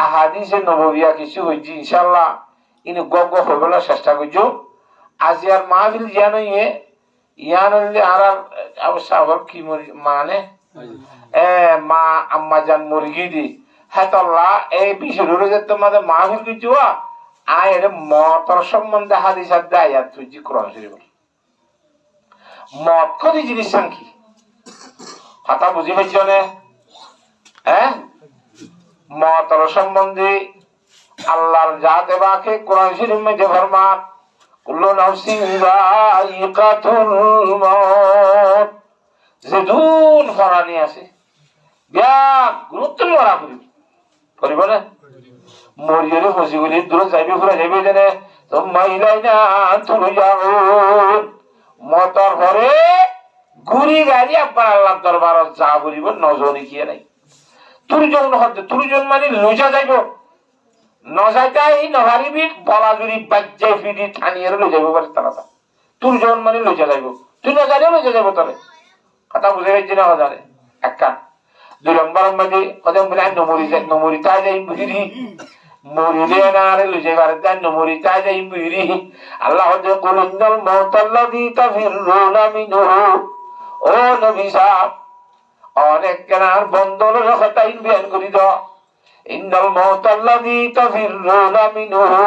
আহাদিসে নববিয়া কিছু বুঝি ইনশাআল্লাহ ইনি গগ হইবলা চেষ্টা করছো আজি আর মাহফিল জানো ইয়ানলে আর অবস্থা আবার কি মানে মা আম্মা জান মুরগি দি হেতল্লা এই বিশুর যে তোমাদের মাহফিল কিছু আয়ের মতর সম্বন্ধে হাদিস আয়াত বুঝি কোরআন শরীফ মত কদি জিনিস কি কথা বুঝি পাইছ না মতর সম্বন্ধে আল্লাহর জাতে বাকে কোরআন শরীফ মধ্যে ফরমান কুল্লু নাফসিন যায়িকাতুল মাউত যেদুন ফরানি আছে বিয়া গুরুত্ব লড়া করিব না মরিয়রে ফসিগুলি দূর যাইবে ঘুরে যাইবে জানে তোমরা ইলাইনা তুরজাউন মতর পরে ঘুরি গাড়ি আব্বার আল্লাহর দরবারত যা বলিব নজরে কি নাই তুরজন হতে তুরজন মানে লইজা যাইব নজাইতাই নহারিবি বলাজুরি বাজ্জাই ফিরি ঠানিয়ে লই যাইব পারে তারা তুরজন মানে লইজা যাইব তুই নজারে লইজা যাইব তবে কথা বুঝে গেছি না হজারে একটা দুই নম্বর মধ্যে কদম বলে নমরি তাই যাই বুঝিরি মরিলে না আরে লইজা পারে তাই নমরি তাই যাই বুঝিরি আল্লাহ হতে কুলিনাল মাউতাল্লাযী তাফিরুনা মিনহু ও নবী সাহেব অনেক কেনার বন্দরের কথা ইনবিয়ান করি দাও ইন্নাল মাউতাল্লাযী তাফিরুনা মিনহু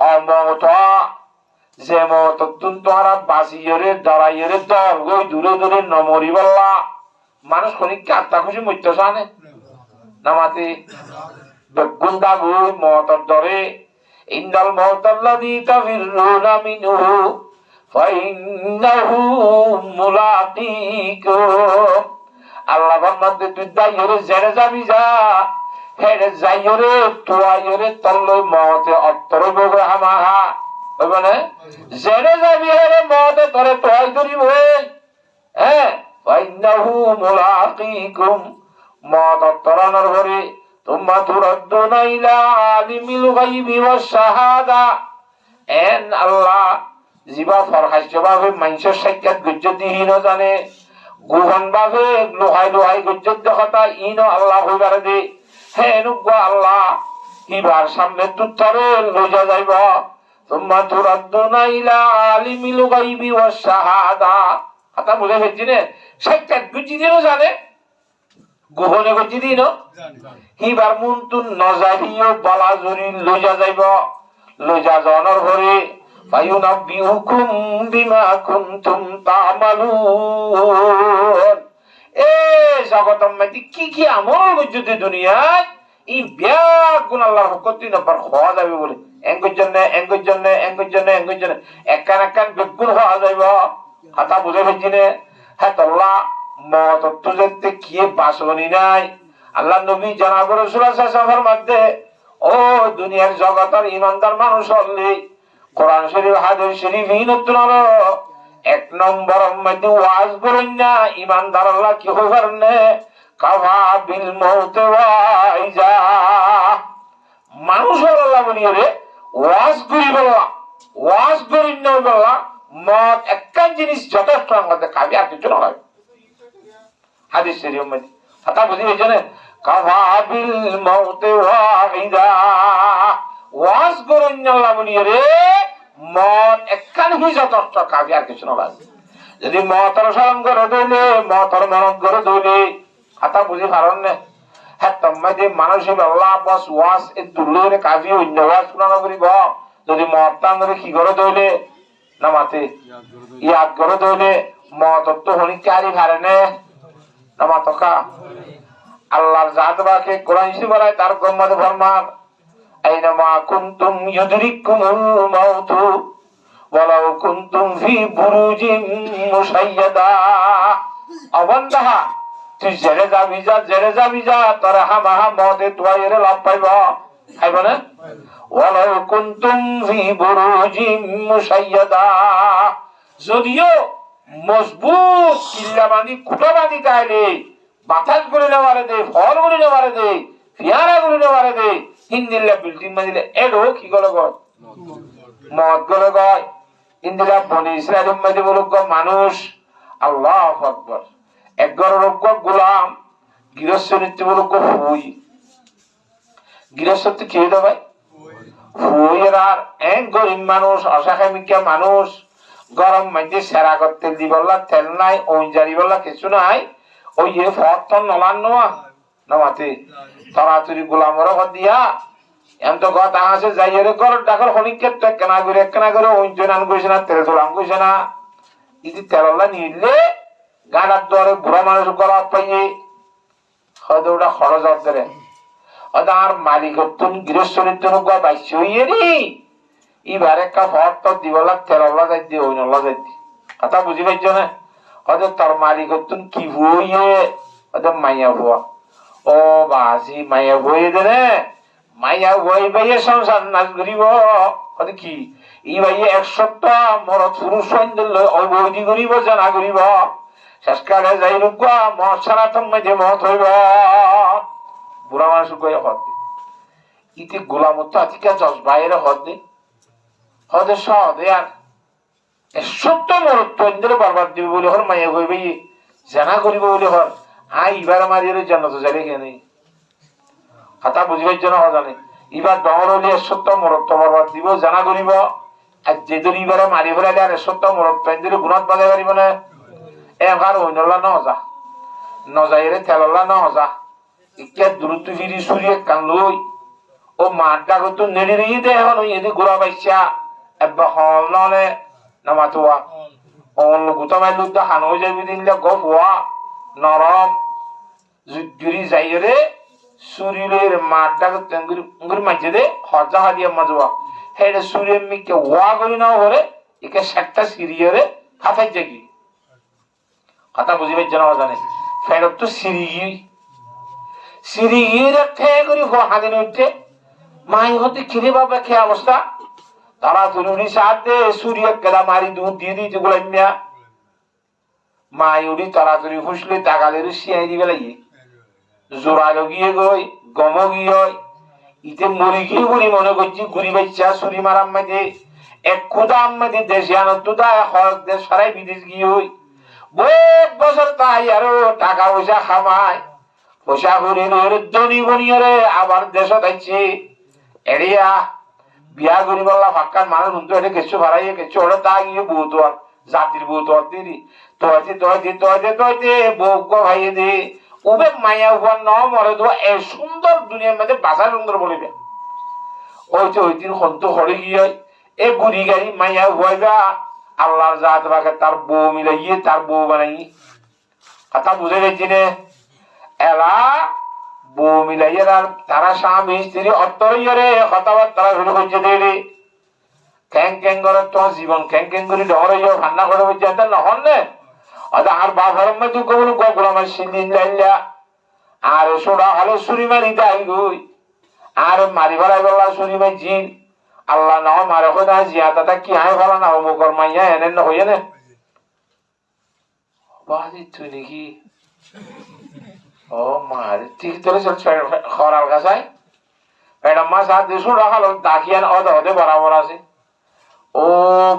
অমৌতা যে মত তোরা বাসিয়রে দাঁড়াইয়রে দল গই দূরে দূরে নমরি বললা মানুষ খনিককে আত্মা খুশি মরতে চানে নামাতে বেগুন্দা গই মতর দরে ইন্নাল মাউতাল্লাযী তাফিরুনা মিনহু ফাইন্নাহু মুলাকিকুম আল্লাহ ফরমাতে তুই দাইয়রে জেনে যাবি যা হেরে যাইয়রে তোয়ায়রে তল্লই মতে অত্তর বগে হামাহা মানে জেনে যাবি হেরে মতে তোরে তোয়াই ধরিব ফাইন্নাহু মুলাকিকুম মত অত্তরানোর ভরে তুম্মা তুরাদ্দুনা ইলা আলিমিল গায়বি ওয়াশ শাহাদা এন আল্লাহ জিবা ফরহাস্য ভাবে মানুষের সাক্ষাৎ গজ্জতিহীন জানে গুহন ভাবে লোহাই লোহাই গজ্জত কথা ইন আল্লাহ হইবার দে হে নুগা আল্লাহ ইবার সামনে তুত্তরে লইয়া যাইব তুম্মা তুরাদ্দুনা ইলা আলিমিল গায়বি ওয়াশ শাহাদা কথা বুঝে ফেলছি নে সাক্ষাৎ গজ্জতিহীন জানে গুহনে গজ্জতিহীন ইবার মুনতুন নজারিও বালাজুরি লইয়া যাইব লইয়া যাওয়ার ভরে ফায়ুনাব্বিউকুম বিমা কুনতুম তা'মালুন জগতের মধ্যে কি কি আমল করতে দুনিয়ায় এই ব্যাগ গুণ আল্লাহর হকতি নাম্বার হওয়া যাবে বলে এঙ্গের জন্য একান একান বেগুন হওয়া যাইব হাতা বুঝে ফেলছি নে হ্যাঁ তোল্লা মত তুজতে কি বাসনি নাই আল্লাহ নবী জানাব রাসূলুল্লাহ সাল্লাল্লাহু আলাইহি ওয়াসাল্লামের মধ্যে ও দুনিয়ার জগতের ইমানদার মানুষ হলে কোরআন শরীফ হাদিস শরীফ ইনতুনার এক নম্বর মধ্যে ওয়াজ করেন না ইমানদার আল্লাহ কি হইবার না কাফা বিল মউত ওয়াইজা মানুষ আল্লাহ বলিয়ে রে ওয়াজ করি বলা ওয়াজ করি না বলা মত এক জিনিস যথেষ্ট আমাদের খাবি আর কিছু নয় হাদিস শরীফ মধ্যে কথা বুঝি হয়েছে না কাফাবিল মাউতে ওয়াহিদা ওয়াজ করুন আল্লাহ বলি রে মত একখান হি যথেষ্ট খাবি আর কিছু নয় যদি মতর স্মরণ করে দইলে মতর মরণ করে দইলে কথা বুঝি পারেন না হ্যাঁ তোমাদের মানসিক আল্লাহ বাস ওয়াজ এ দুর্লভে কাজী অন্য ওয়াজ শোনানো করিব যদি মতটা করে কি করে দইলে না মাতে ইয়াদ করে দইলে মত তো হনিকারী ভারে নে না মাতকা আল্লাহর জাত বাকে কোরআন শরীফ বলে তার গম্মতে ফরমান আইনামা কুনতুম ইউদরিকুমুল মাউতু ওয়ালাউ কুনতুম ফি বুরুজিন মুশাইয়াদা অবন্ধা তুই জেরে যাবি যা তোর হামাহা মতে তোয়াইরে লাভ পাইব খাইব না ওয়ালাউ কুনতুম ফি বুরুজিন মুশাইয়াদা যদিও মজবুত কিল্লা বাঁধি খুঁটা বাঁধি তাইলে বাতাস গুলি নেওয়ারে দে ফল গুলি নেওয়ারে দে ফিয়ারা গুলি নেওয়ারে দে হিন্দিল্লা বিল্ডিং বাঁধিলে এডো কি গলে গয় মদ গলে গয় ইন্দিরা বনি ইসরায়েল উম্মতি বলুক মানুষ আল্লাহু আকবার একগর রোগ গোলাম গৃহস্থ নিত্য বলুক হুই গৃহস্থ কি হইতো ভাই হুইয়ের আর এক গরিব মানুষ অসাখামিকা মানুষ গরম মাঝে সেরা করতে দি বললা তেল নাই ওই জারি বললা কিছু নাই ওই এ ফত নলান নমাতে তরাতুরি গোলামর দিয়া এম তো কথা আছে যাইয়ের ঘর ডাকর হনিকের তো কেনা করে ওই জনান কইছে না তেল তোলাম কইছে না ইদি তেললা নিলে গাড়ার দরে বুড়া মানুষ গলা পাইয়ে হয়তো ওটা খরচ ধরে হয়তো আর মালিকত্বন গৃহস্থরিত্ব বাইশ হইয়ে নি এবার একটা ফট তো দিবলা তেরলা যাই দি ওই নলা যাই দি কথা বুঝি পাইছ না হয়তো তোর মালিকত্বন কি বইয়ে হয়তো মাইয়া ভুয়া ও বাসি মাইয়া বইয়ে দে রে মাইয়া বই বাইয়ে সংসার নাচ করিব হয়তো কি ই ভাইয়ে এক সপ্তাহ মরত পুরুষ সৈন্য অবৈধি করিব জানা করিব শেষকালে যাই রুকুয়া মত ছাড়া তোমাকে মত হইব বুড়া মানুষ কয়ে হদ দে ইতি গোলামত আতিকা জজ বাইরে হদ দে হদে সদে আর সত্য মরত্ব ইন্দ্র বারবার দিবে বলে হর মাইয়া কইবে জানা করিব বলে হর এবার মারিয়ে জানা তো যাবে কেন কথা বুঝবার জন্য জানে এবার ডর হলে সত্য মরত্ব বারবার দিব জানা করিব আর যেদিন এবারে মারি ফেলালে আর সত্য মরত্ব ইন্দ্র গুণত বাজাই পারিব না এবার অন্যলা নজাইরে তেললা নজা ইকা দ্রুত ফিরি সুরিয়ে কান লই ও মাঠটা কত নেড়ে নিয়ে দে এখন ওই এদি গোড়া পাইছা এবার হল নলে নামাতুয়া অন্য গুতামাই লুদ্দা হান হয়ে যাবি দিনলে গপ হওয়া নরম জুরি যাইরে সুরিলের মাঠটা তেঙ্গুরি মাঝে দে হজা হাদিয়া মাজুয়া হেডে সুরিয়ে মিকে ওয়া করি নাও হরে একে সাতটা সিরিয়রে হাতাই জাগি কথা বুঝিবার জন্য জানে ফেরত তো সিরিগির খেয়ে করি হাদিন উঠতে মাই হতে খিরে বাবা খেয়ে অবস্থা তারা তুলুনি সাথ দে সূর্য কেলা মারি দুধ দিয়ে দিতে গোলামিয়া মাই উড়ি তাড়াতাড়ি ফুসলে তাকালে সিয়াই দিবে লাগিয়ে জোরালো গিয়ে গই গম গিয়ে ইতে মরি গিয়ে গুড়ি মনে করছি গুড়ি বাচ্চা সুরি মারাম মাঝে এক খুদা আম্মাদি দেশে আনত হক দেশ সারাই বিদেশ গিয়ে হই বহুত বছর তাই আরো টাকা পয়সা খামায় পয়সা করে ধনী বনিয়রে আবার দেশত আইছে এরিয়া বিয়া করি বললা ফাঁকার মানুষ শুনতো এটা কিছু ভাড়াইয়ে কিছু ওটা তা গিয়ে বহুত জাতির বহুত দিদি তয়তে বৌগ ভাইয়ে দে ওবে মাইয়া হওয়ার ন মরে দেওয়া এ সুন্দর দুনিয়ার মধ্যে বাসা সুন্দর বলিবে ওই দিন হন্ত হরে গিয়ে এ গুড়ি গাড়ি মাইয়া হইবা আল্লাহর জাত বাকে তার বউ মিলাইয়ে তার বউ বানাই কথা বুঝে গেছি নে এলা বউ মিলাইয়ে তারা স্বামী স্ত্রী অত্তরে কথাবার্তা শুরু করছে দেরি ক্যাং করে তোমার জীবন ক্যাং করে ডর ঠান্ডা করে বলছে এটা নহন নে আর বাবার মধ্যে কবল গোগুলো আমার সিন্দিন লাইলা আর সোডা হলে সুরি মারি যাই গই আর মারি ফেলাই বললা সুরি মাই জিন আল্লাহ না মারে হয় না জিয়া দাদা কি হাই ফেলা না মুখর মাইয়া এনে না হইয়ে নে বাজি তুই নাকি ও মারে ঠিক তোরে চল খরাল গাছাই ম্যাডাম মা সাথে সোডা হলো দাখিয়ান অদে বরাবর আছে ও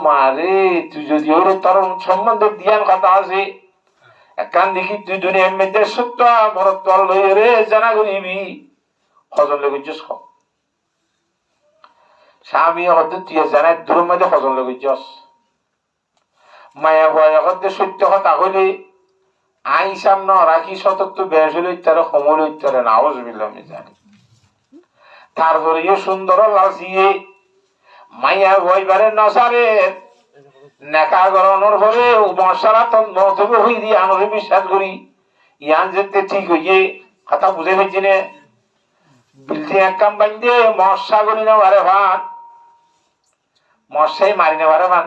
মারে তুই যদি ওর তোর সম্বন্ধে দিয়ার কথা আছে একখান দেখি তুই দুনিয়ার মধ্যে সত্য মরত লই রে জানা করিবি হজর লেগেছিস স্বামী হতে তুই জানাই দূরের মধ্যে হজর লেগেছিস মায়া ভয় হতে সত্য কথা হলে আই সামনে রাখি সতত্ব বেশ হলে তারা সমল তারা নাওজ মিলামে জানি তারপরে সুন্দর লাসিয়ে মাইয়া ভয়বারে নসারের নেকা গরণের পরে মশারা তন্ত্র হই দিয়ে আনরে বিশ্বাস করি ইয়ান যেতে ঠিক হইয়ে কথা বুঝে হয়েছি নে বিল্ডিং এক কাম বান্ধে মশা গলি না বারে ভান মশাই মারি না বারে ভান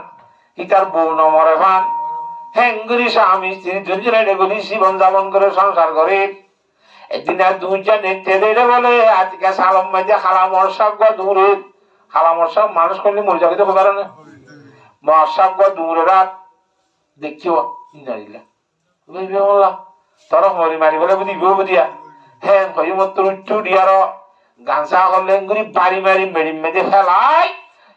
কি তার বউ নমরে ভান হ্যাঙ্গুরি স্বামী স্ত্রী দুজনে গলি জীবন যাপন করে সংসার করে একদিন আর দুইটা দেখতে দেয় বলে আজকে সালাম মাঝে খালা মশা দূরে খালা মশা মানুষ করলে মরে যাবে তো খবর না মশা দূরে রাত দেখছিও তোর মরি মারি বলে বুঝি বিহ বুঝিয়া হ্যাঁ কই মত উঠু দিয়ার গাঞ্চা করলে বাড়ি মারি মেড়ি মেঝে ফেলাই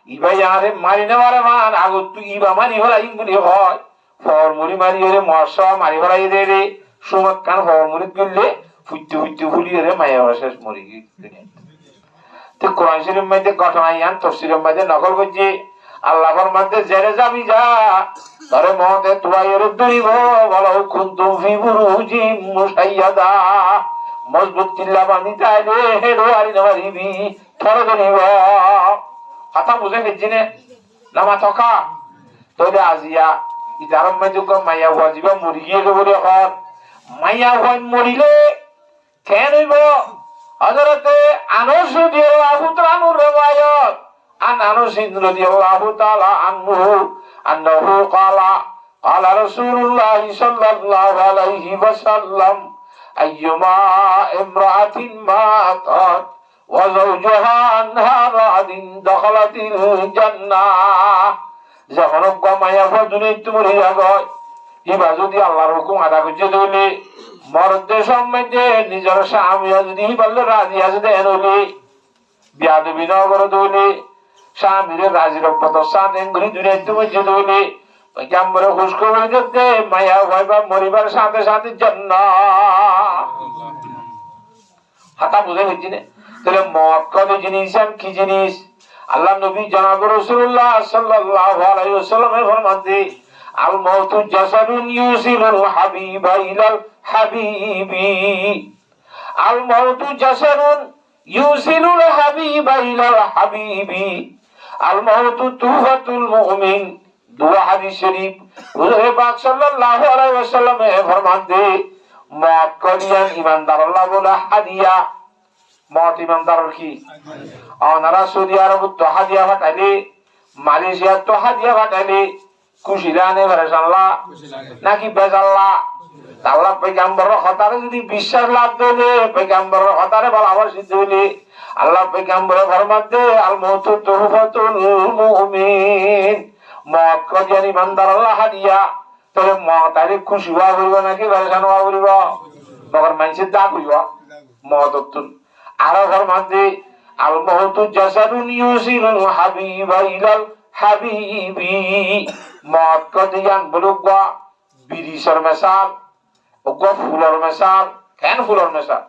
ইবাই আরে মারি নেওয়ারে মান আগত তুই ইবা মারি হলাই ইঙ্গুলি হয় ফর মুড়ি মারি হলে মশা মারি হলাই দে রে সুমত কান ফর মুড়ি গিললে ফুটতে ফুটতে ফুলিয়ে রে মায়া শেষ মরি তো কোরআন শরীফের মধ্যে ঘটনা ইয়ান তফসিরের মধ্যে নকল করছে আল্লাহর মধ্যে জেরে যাবি যা তরে মতে তুয়াইয়ের দরিব বলো কুনতুম ফি বুরুজিম মুশাইয়াদা মজবুত কিল্লা বানি তাইলে হেডো আরি নবারিবি থরে দরিব কথা বুঝে গেছি নে নামা থকা তইলে আজিয়া ইদারম মধ্যে মাইয়া ওয়াজিবা মরি গিয়ে বলে কর মাইয়া হয় মরিলে কেন হইব হযরতে আনাস রাদিয়াল্লাহু তাআলা রিওয়ায়াত عن أنس رضي الله تعالى عنه أنه قال رسول الله صلى الله عليه وسلم أيما امرأة ماتت وزوجها عنها راض دخلت الجنة যখন মায়া ফজনে তুমি গয় এবার যদি আল্লাহর হুকুম আদা করছে তাহলে মরদের সম্বন্ধে নিজের স্বামী যদি বললে রাজি আছে দেন হলে বিয়াদবি না করে দইলে স্বামীরে রাজির প্রদর্শন এগুলি দুনিয়া তুমি যে দইলে পয়গম্বর খুশখবরি দিতে মায়া ভয় বা মরিবার সাথে সাথে জান্নাত হাতা বুঝে হইছে না তাহলে মত কত জিনিস কি জিনিস আল্লাহ নবী জনাব রাসূলুল্লাহ সাল্লাল্লাহু আলাইহি ওয়াসাল্লামের ফরমাতে আল মাউতু জাসাদুন ইউসিলুল হাবিবা ইলাল হাবিবি আল মাউতু জাসাদুন ইউসিলুল হাবিবা ইলাল হাবিবি আল মাউতু তুহাতুল মুমিন দুয়া হাদিস শরীফ হুজুর পাক সাল্লাল্লাহু আলাইহি ওয়াসাল্লামে ফরমাতে মত করিয়ান ঈমানদার আল্লাহ বলা হাদিয়া মত ঈমানদারের কি ওনারা সৌদি আরব তো হাদিয়া পাঠাইলে মালয়েশিয়া তো হাদিয়া পাঠাইলে খুশি রানে ভারেশাল্লাহ নাকি বেজাল্লাহ আল্লাহ পয়গম্বরের কথারে যদি বিশ্বাস লাভ দেবে পয়গম্বরের কথারে বলাবার সিদ্ধ হইলে আল্লাহ পয়গম্বরের ফরমাতে আল মাউতু তুহফাতুল মুমিন মত করিয়ান ঈমানদার আল্লাহ হাদিয়া তবে মত আরে খুশি হওয়া হইব নাকি ভারেশান হওয়া হইব তখন মানুষের দাগ হইব মত আরো ফরমাতে আল মাউতু জাসাদুন ইউসিলুল হাবিবা ইলাল হাবিবি মত কদিয়ান বলুগা বিরিশর মেসাল ওগা ফুলর মেসাল কেন ফুলর মেসাল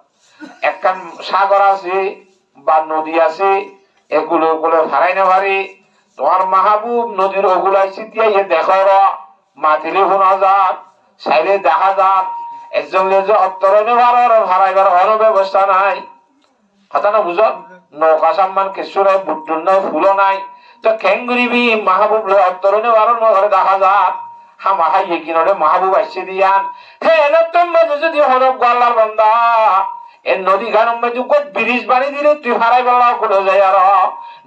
একখান সাগর আছে বা নদী আছে এগুলো গুলো হারাই না পারে তোমার মাহবুব নদীর ওগুলাই ছিটিয়ে দেখো মাতিলে শোনা যান সাইলে দেখা যান একজন লেজে অত্তরণে হারাইবার অন্য ব্যবস্থা নাই কথা না বুঝো নৌকা সম্মান কিছু নাই বুটুন নাই ফুলও নাই তো খেঙ্গুরিবি মাহবুব লো অত্তরণে বারণ ঘরে দেখা যান হামা হাইয়ে কিনরে মাহবুব আসছে দিয়ান হে নতুন যদি হরব গল্লার বন্দা এই নদী ঘাটের মধ্যে কত ব্রিজ বানিয়ে দিলে তুই হারাই বেলা করে যায় আর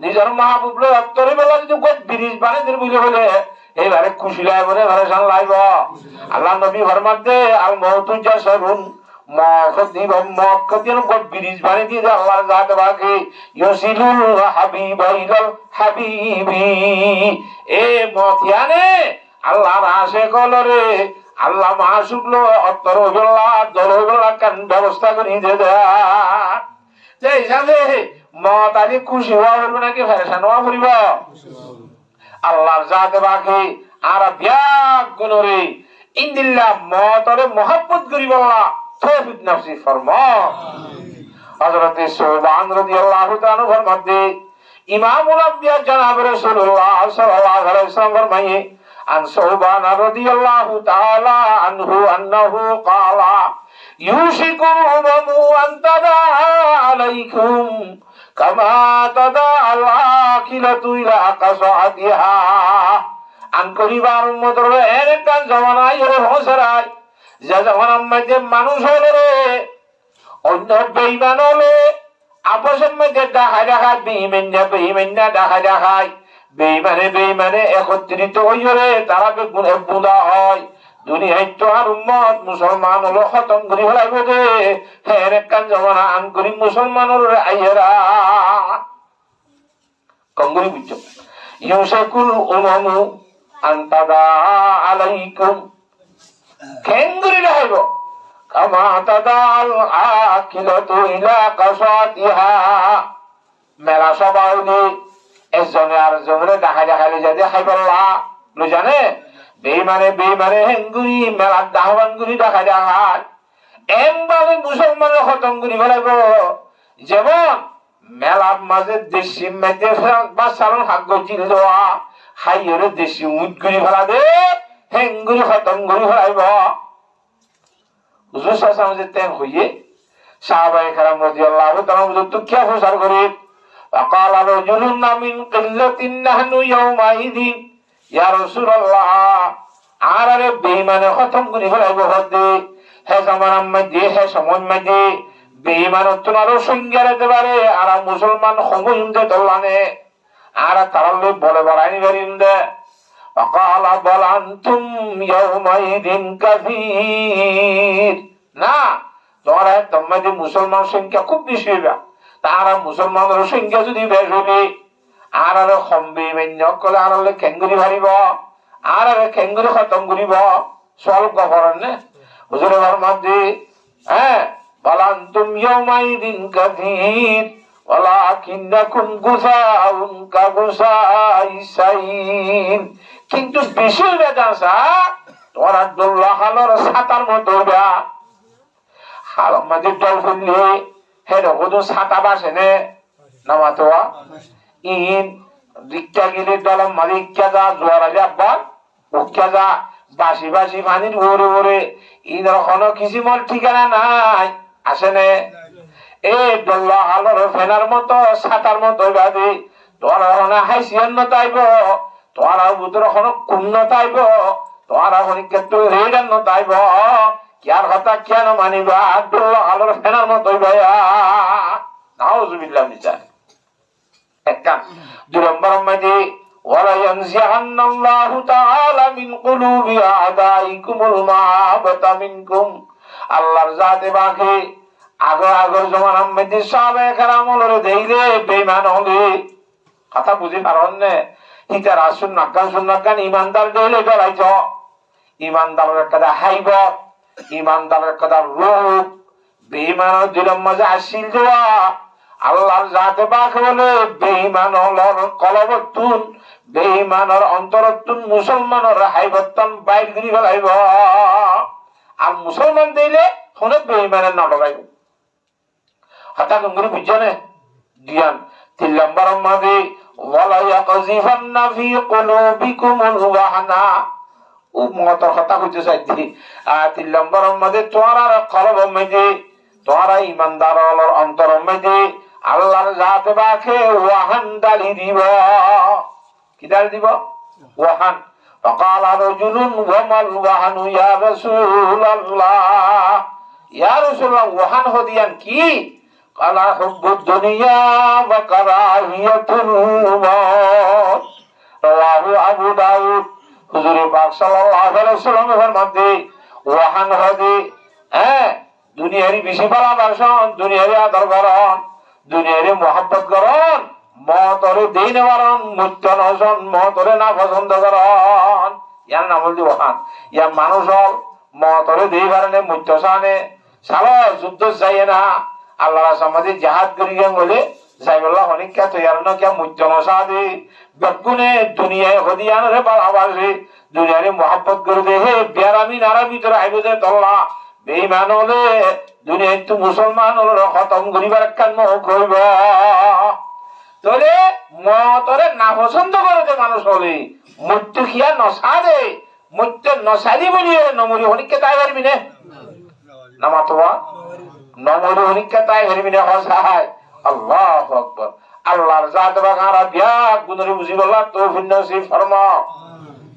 নিজের মাহবুব লো অত্তরে বেলা যদি কত ব্রিজ বানিয়ে দিলে বুঝে বলে এইবারে খুশি লাই বলে ঘরে সান লাইব আল্লাহ নবী ফরমাতে আল মাউতু জাসারুন ব্রিজ বানিয়ে দিয়ে আল্লাহর জাত বাকি ইউসিলুল হাবিবা ইলাল হাবিবি এ মতিয়ানে আল্লাহর আশিক হলরে আল্লাহ মাসুকল অত্তর হইবল্লাহ দর হইবল্লাহ কান ব্যবস্থা করে দিয়ে দেয় যে হিসাবে মত আদি খুশি হওয়া হইব নাকি ফেরেশান হওয়া হইব আল্লাহর জাতে বাকি আর বিয়াক গুণরে ইন্দিল্লাহ মতরে মোহাব্বত করি বল্লা তৌফিক নসিব ফরমা। হযরত সুবহান রাদিয়াল্লাহু তাআলা ফরমাতে ইমামুল আম্বিয়া জনাব রাসূলুল্লাহ সাল্লাল্লাহু আলাইহি ওয়াসাল্লাম ফরমায়ে আন সুবহান রাদিয়াল্লাহু তাআলা আনহু আন্নাহু ক্বালা ইউশিকুল উমামু আন তাদা আলাইকুম কামা তাদা আল-আকিলাতু ইলা কাসাদিহা। আন করিবার উম্মতর এর একটা জামানায় হলো হসরাই যে জামানার মধ্যে মানুষ হলো রে অন্য বেঈমান হলে আপসের মধ্যে দেখা দেখায় বেঈমান্না দেখা দেখায় বেঈমানে একত্রিত হইরে তারা বুদা হয় দুনিয়ায় তো আর উম্মত মুসলমান হলো খতম করি হলাইব দে হের একখান জমানা আন করি মুসলমান হলো আইয়েরা কঙ্গুরি বুঝছো ইউসাকুল উমামু আনতাদা আলাইকুম কেঙ্গুরি লাইব কামা তাদাল আকিলাতু ইলা কাসাতিহা। মেলা সভা হইলে একজনে আর জনে দেখা দেখাইলে যাতে খাইবল্লা লো জানে বেইমানে হেঙ্গুরি মেলার দাহবানগুরি দেখা দেখায় এমভাবে মুসলমানের খতম করি ফেলাইব। যেমন মেলার মাঝে দেশি মেতে বাচ্চার ভাগ্য জিল দেওয়া হাইয়ের দেশি উঠ করি ফেলা দে হেঙ্গুরি খতম করি ফেলাইব। হুজুর সাল্লাল্লাহু আলাইহি ওয়াসাল্লাম হইয়ে সাহাবায়ে কেরাম রাদিয়াল্লাহু তাআলা হুজুর কিয়া প্রচার করে وقال رجل من قلة نحن يومئذ يا رسول الله আরে বেঈমানে খতম করি ফেলাইব হদে হে জামানার মধ্যে হে সময় মধ্যে বেঈমানত তোমারও সঙ্গে রাখতে পারে আর মুসলমান সমুন্দে দলানে আর তারালে বলে বাড়াইনি পারিন্দে وقال بل أنتم يومئذ كثير না তোমরা তোমাদের মুসলমান সংখ্যা খুব বেশি হবে তারা মুসলমানের সংখ্যা যদি বেশ হবে আর আরো কমবে মেন্য কলে আর খেঙ্গুরি ভারিব আর খেঙ্গুরি খতম করিব সলভ করেন না হুজুরের মধ্যে হ্যাঁ বালান্তুম ইয়াউমাইদিন কাসীর ওয়ালাকিন্নাকুম গুসাউন কাগুসাইসাইন। কিন্তু বেশি বেদাসা তোরা দোল্লা হালর ছাতার মতো বা হাল মাঝে জল ফুললে হেডো কদু ছাতা বাসে নে নামাতোয়া ইন রিক্কা গেলে দলম মালিকা যা জোয়ার আলে আব্বাল উক্কা যা বাসি বাসি পানির ওরে ওরে ইন কোনো কিসিমর ঠিকানা নাই আসে নে এ দোল্লা হালর ফেনার মতো ছাতার মতো বাদে তোরা হনা হাইসিয়ান নতাইব তোরা বুতর হনো কুন্ন তাইব তোরা হনিকে তো রেডান নতাইব কিয়ার কথা কেন মানিবা দোল্লা হালর ফেনার মতো ভাইয়া নাউজুবিল্লাহ মিজান একটা দুই নম্বর মধ্যে ওয়ালা ইয়ানজিআন্নাল্লাহু তাআলা মিন কুলুবি আদাইকুমুল মাহাবাতা মিনকুম। আল্লাহর জাতে বাকি আগর জমানার মধ্যে সাহাবায়ে কেরাম হলরে দেইলে বেঈমান হলে কথা বুঝি পারন না হিতা রাসূল নাকান ইমানদার দেইলে গলাইছ ইমানদারের কথা হাইব ইমানদারের কথা রূপ বেঈমানের দিলের মাঝে আসিল দেওয়া আল্লাহর জাতে পাক বলে বেঈমানের কলবতুন বেঈমানের অন্তরতুন মুসলমানের হাইবতন বাইর করি ফেলাইব আর মুসলমান দিলে শুনে বেঈমানের নাটকাইব হতা গঙ্গুরি বুঝছনে জ্ঞান। 3 নম্বর মাঝে ওয়ালা ইয়াকযিফান্না ফি কুলুবিকুমুল ওয়াহনা ও মতর কথা কইতে চাইছি। আর 3 নম্বর মাঝে তোরার কলব মধ্যে তোরা ইমানদারের অন্তর মধ্যে আল্লাহর জাতে বাকে ওয়াহান ডালি দিব। কি ডালি দিব? ওয়াহান। فقال رجل وما الوهن يا رسول الله يا رسول الله ওয়াহান হদিয়ান কি? قال حب الدنيا وكراهية الموت رواه أبو داود। হুজুর পাক সাল্লাল্লাহু আলাইহি ওয়াসাল্লামের মধ্যে ওয়াহান হদি দুনিয়ারি বেশি ভালোবাসন দুনিয়ারি আদর করন দুনিয়ারি মহব্বত করন মতরে দেই নেওয়ারন মুত্য নজন মতরে না পছন্দ করন ইয়ার নাম হল ওয়াহান। ইয়া মানুষ হল মতরে দেই কারণে মুত্য সানে সালো যুদ্ধ যায় না আল্লাহর সমাজে জাহাদ করি বলে যাই বললা অনেক কে তৈয়ার না কে মুজ্জ নসাদে বেগুনে দুনিয়ায় হদিয়ান রে ভালোবাসে দুনিয়ারে মহাব্বত করে দে হে বিয়ারামি নারা ভিতরে আইব যে তল্লা বেঈমান হলে দুনিয়ায় তো মুসলমান হলো খতম করিবার কান মুখ হইব তোরে মতরে না পছন্দ করে যে মানুষ হলে মৃত্যু খিয়া নসাদে মৃত্যু নসাদি বলি নমরি অনেককে তাই পারবি না নামা তোয়া নমরি অনেককে তাই পারবি না হসায় আল্লাহু আকবার আল্লাহর জাত বাগারা বিয়া গুনরে বুঝি বললা তৌফিক নসিব ফরমা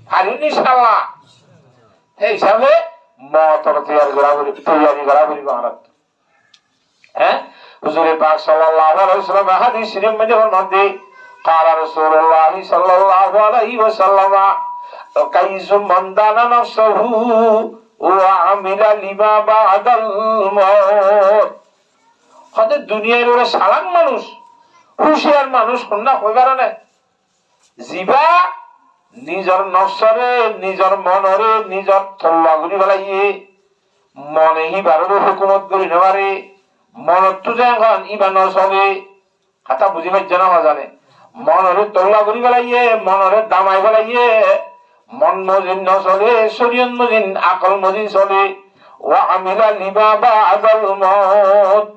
আরে ইনশাআল্লাহ এই হিসাবে মতর তৈয়ারি করা বলি মহারাজ হ্যাঁ হুজুর পাক সাল্লাল্লাহু আলাইহি ওয়াসাল্লাম হাদিস শরীফ মধ্যে ফরমাতে قال رسول الله صلى الله عليه وسلم كيس من دان نفسه وعمل لما بعد الموت হতে দুনিয়ার ওরা সালাম মানুষ হুশিয়ার মানুষ না হইবার না জিবা নিজের নফসরে নিজের মনরে নিজের তল্লা গুলি বেলাইয়ে মনে হিবারের হুকুমত করি নেবারে মনত তো যখন ইবান চলে কথা বুঝি পাইছে না জানে মনরে তল্লা করি বেলাইয়ে মনরে দামাই বেলাইয়ে মন মজিন ন চলে শরীয়ত মজিন আকল মজিন চলে ও আমিলা লিবা বা আদাল মত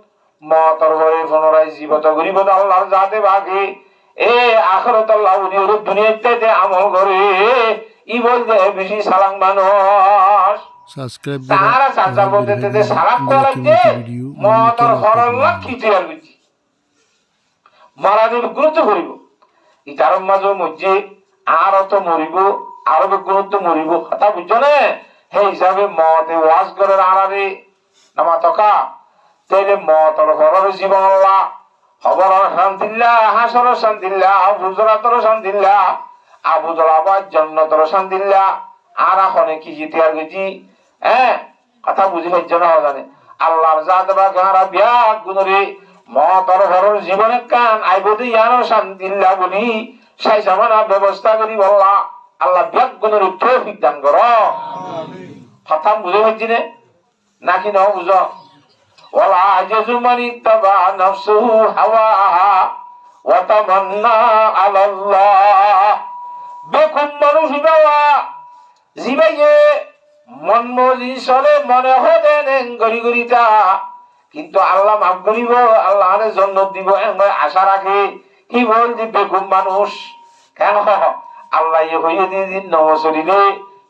মতর হয়ে পুনরায় জীবত গরিব আল্লাহর জাতে বাগে এ আখিরাত আল্লাহ উনির দুনিয়াতে আমল করে ই বলতে বেশি সালাম মানুষ সাবস্ক্রাইব তারা সাজা বলতে তে সালাম করাইতে মতর হরল্লা কিতিয়ার বিচি মারাদের গুরুত্ব করিব ইতার মাঝে মধ্যে আর তো মরিব আরো গুরুত্ব মরিব কথা বুঝছো না হে হিসাবে মতে ওয়াজ করে আড়ারে নামা তকা তাইলে মতর হরর জীবন আল্লাহ খবর শান্তিল্লাহ হাসর শান্তিল্লাহ বুজরাতর শান্তিল্লাহ আবু জলাবাদ জান্নাতর শান্তিল্লাহ আর এখনে কি জিতে আর গেছি হ্যাঁ কথা বুঝি পাইছো না জানে আল্লাহর জাত বা গারা বিয়া গুনরে মতর হরর জীবনে কান আইবদি ইয়ানো শান্তিল্লাহ বলি সেই জামানা ব্যবস্থা করি বললা আল্লাহ বিয়া গুনরে তৌফিক দান করো আমিন কথা বুঝে পাইছি নাকি না বুঝো ওয়ালা আজাজু মান ইত্তাবা নাফসুহু হাওয়াহা ওয়া তামান্না আলাল্লাহ বেকুম মানুষ বাবা জিবাইয়ে মন মজি চলে মনে হদেন গরি গরিটা কিন্তু আল্লাহ মাফ করিব আল্লাহরে জান্নাত দিব এমন আশা রাখে কি বল যে বেকুম মানুষ কেন আল্লাহ ইয়ে হইয়ে দিয়ে দিন নমসরিলে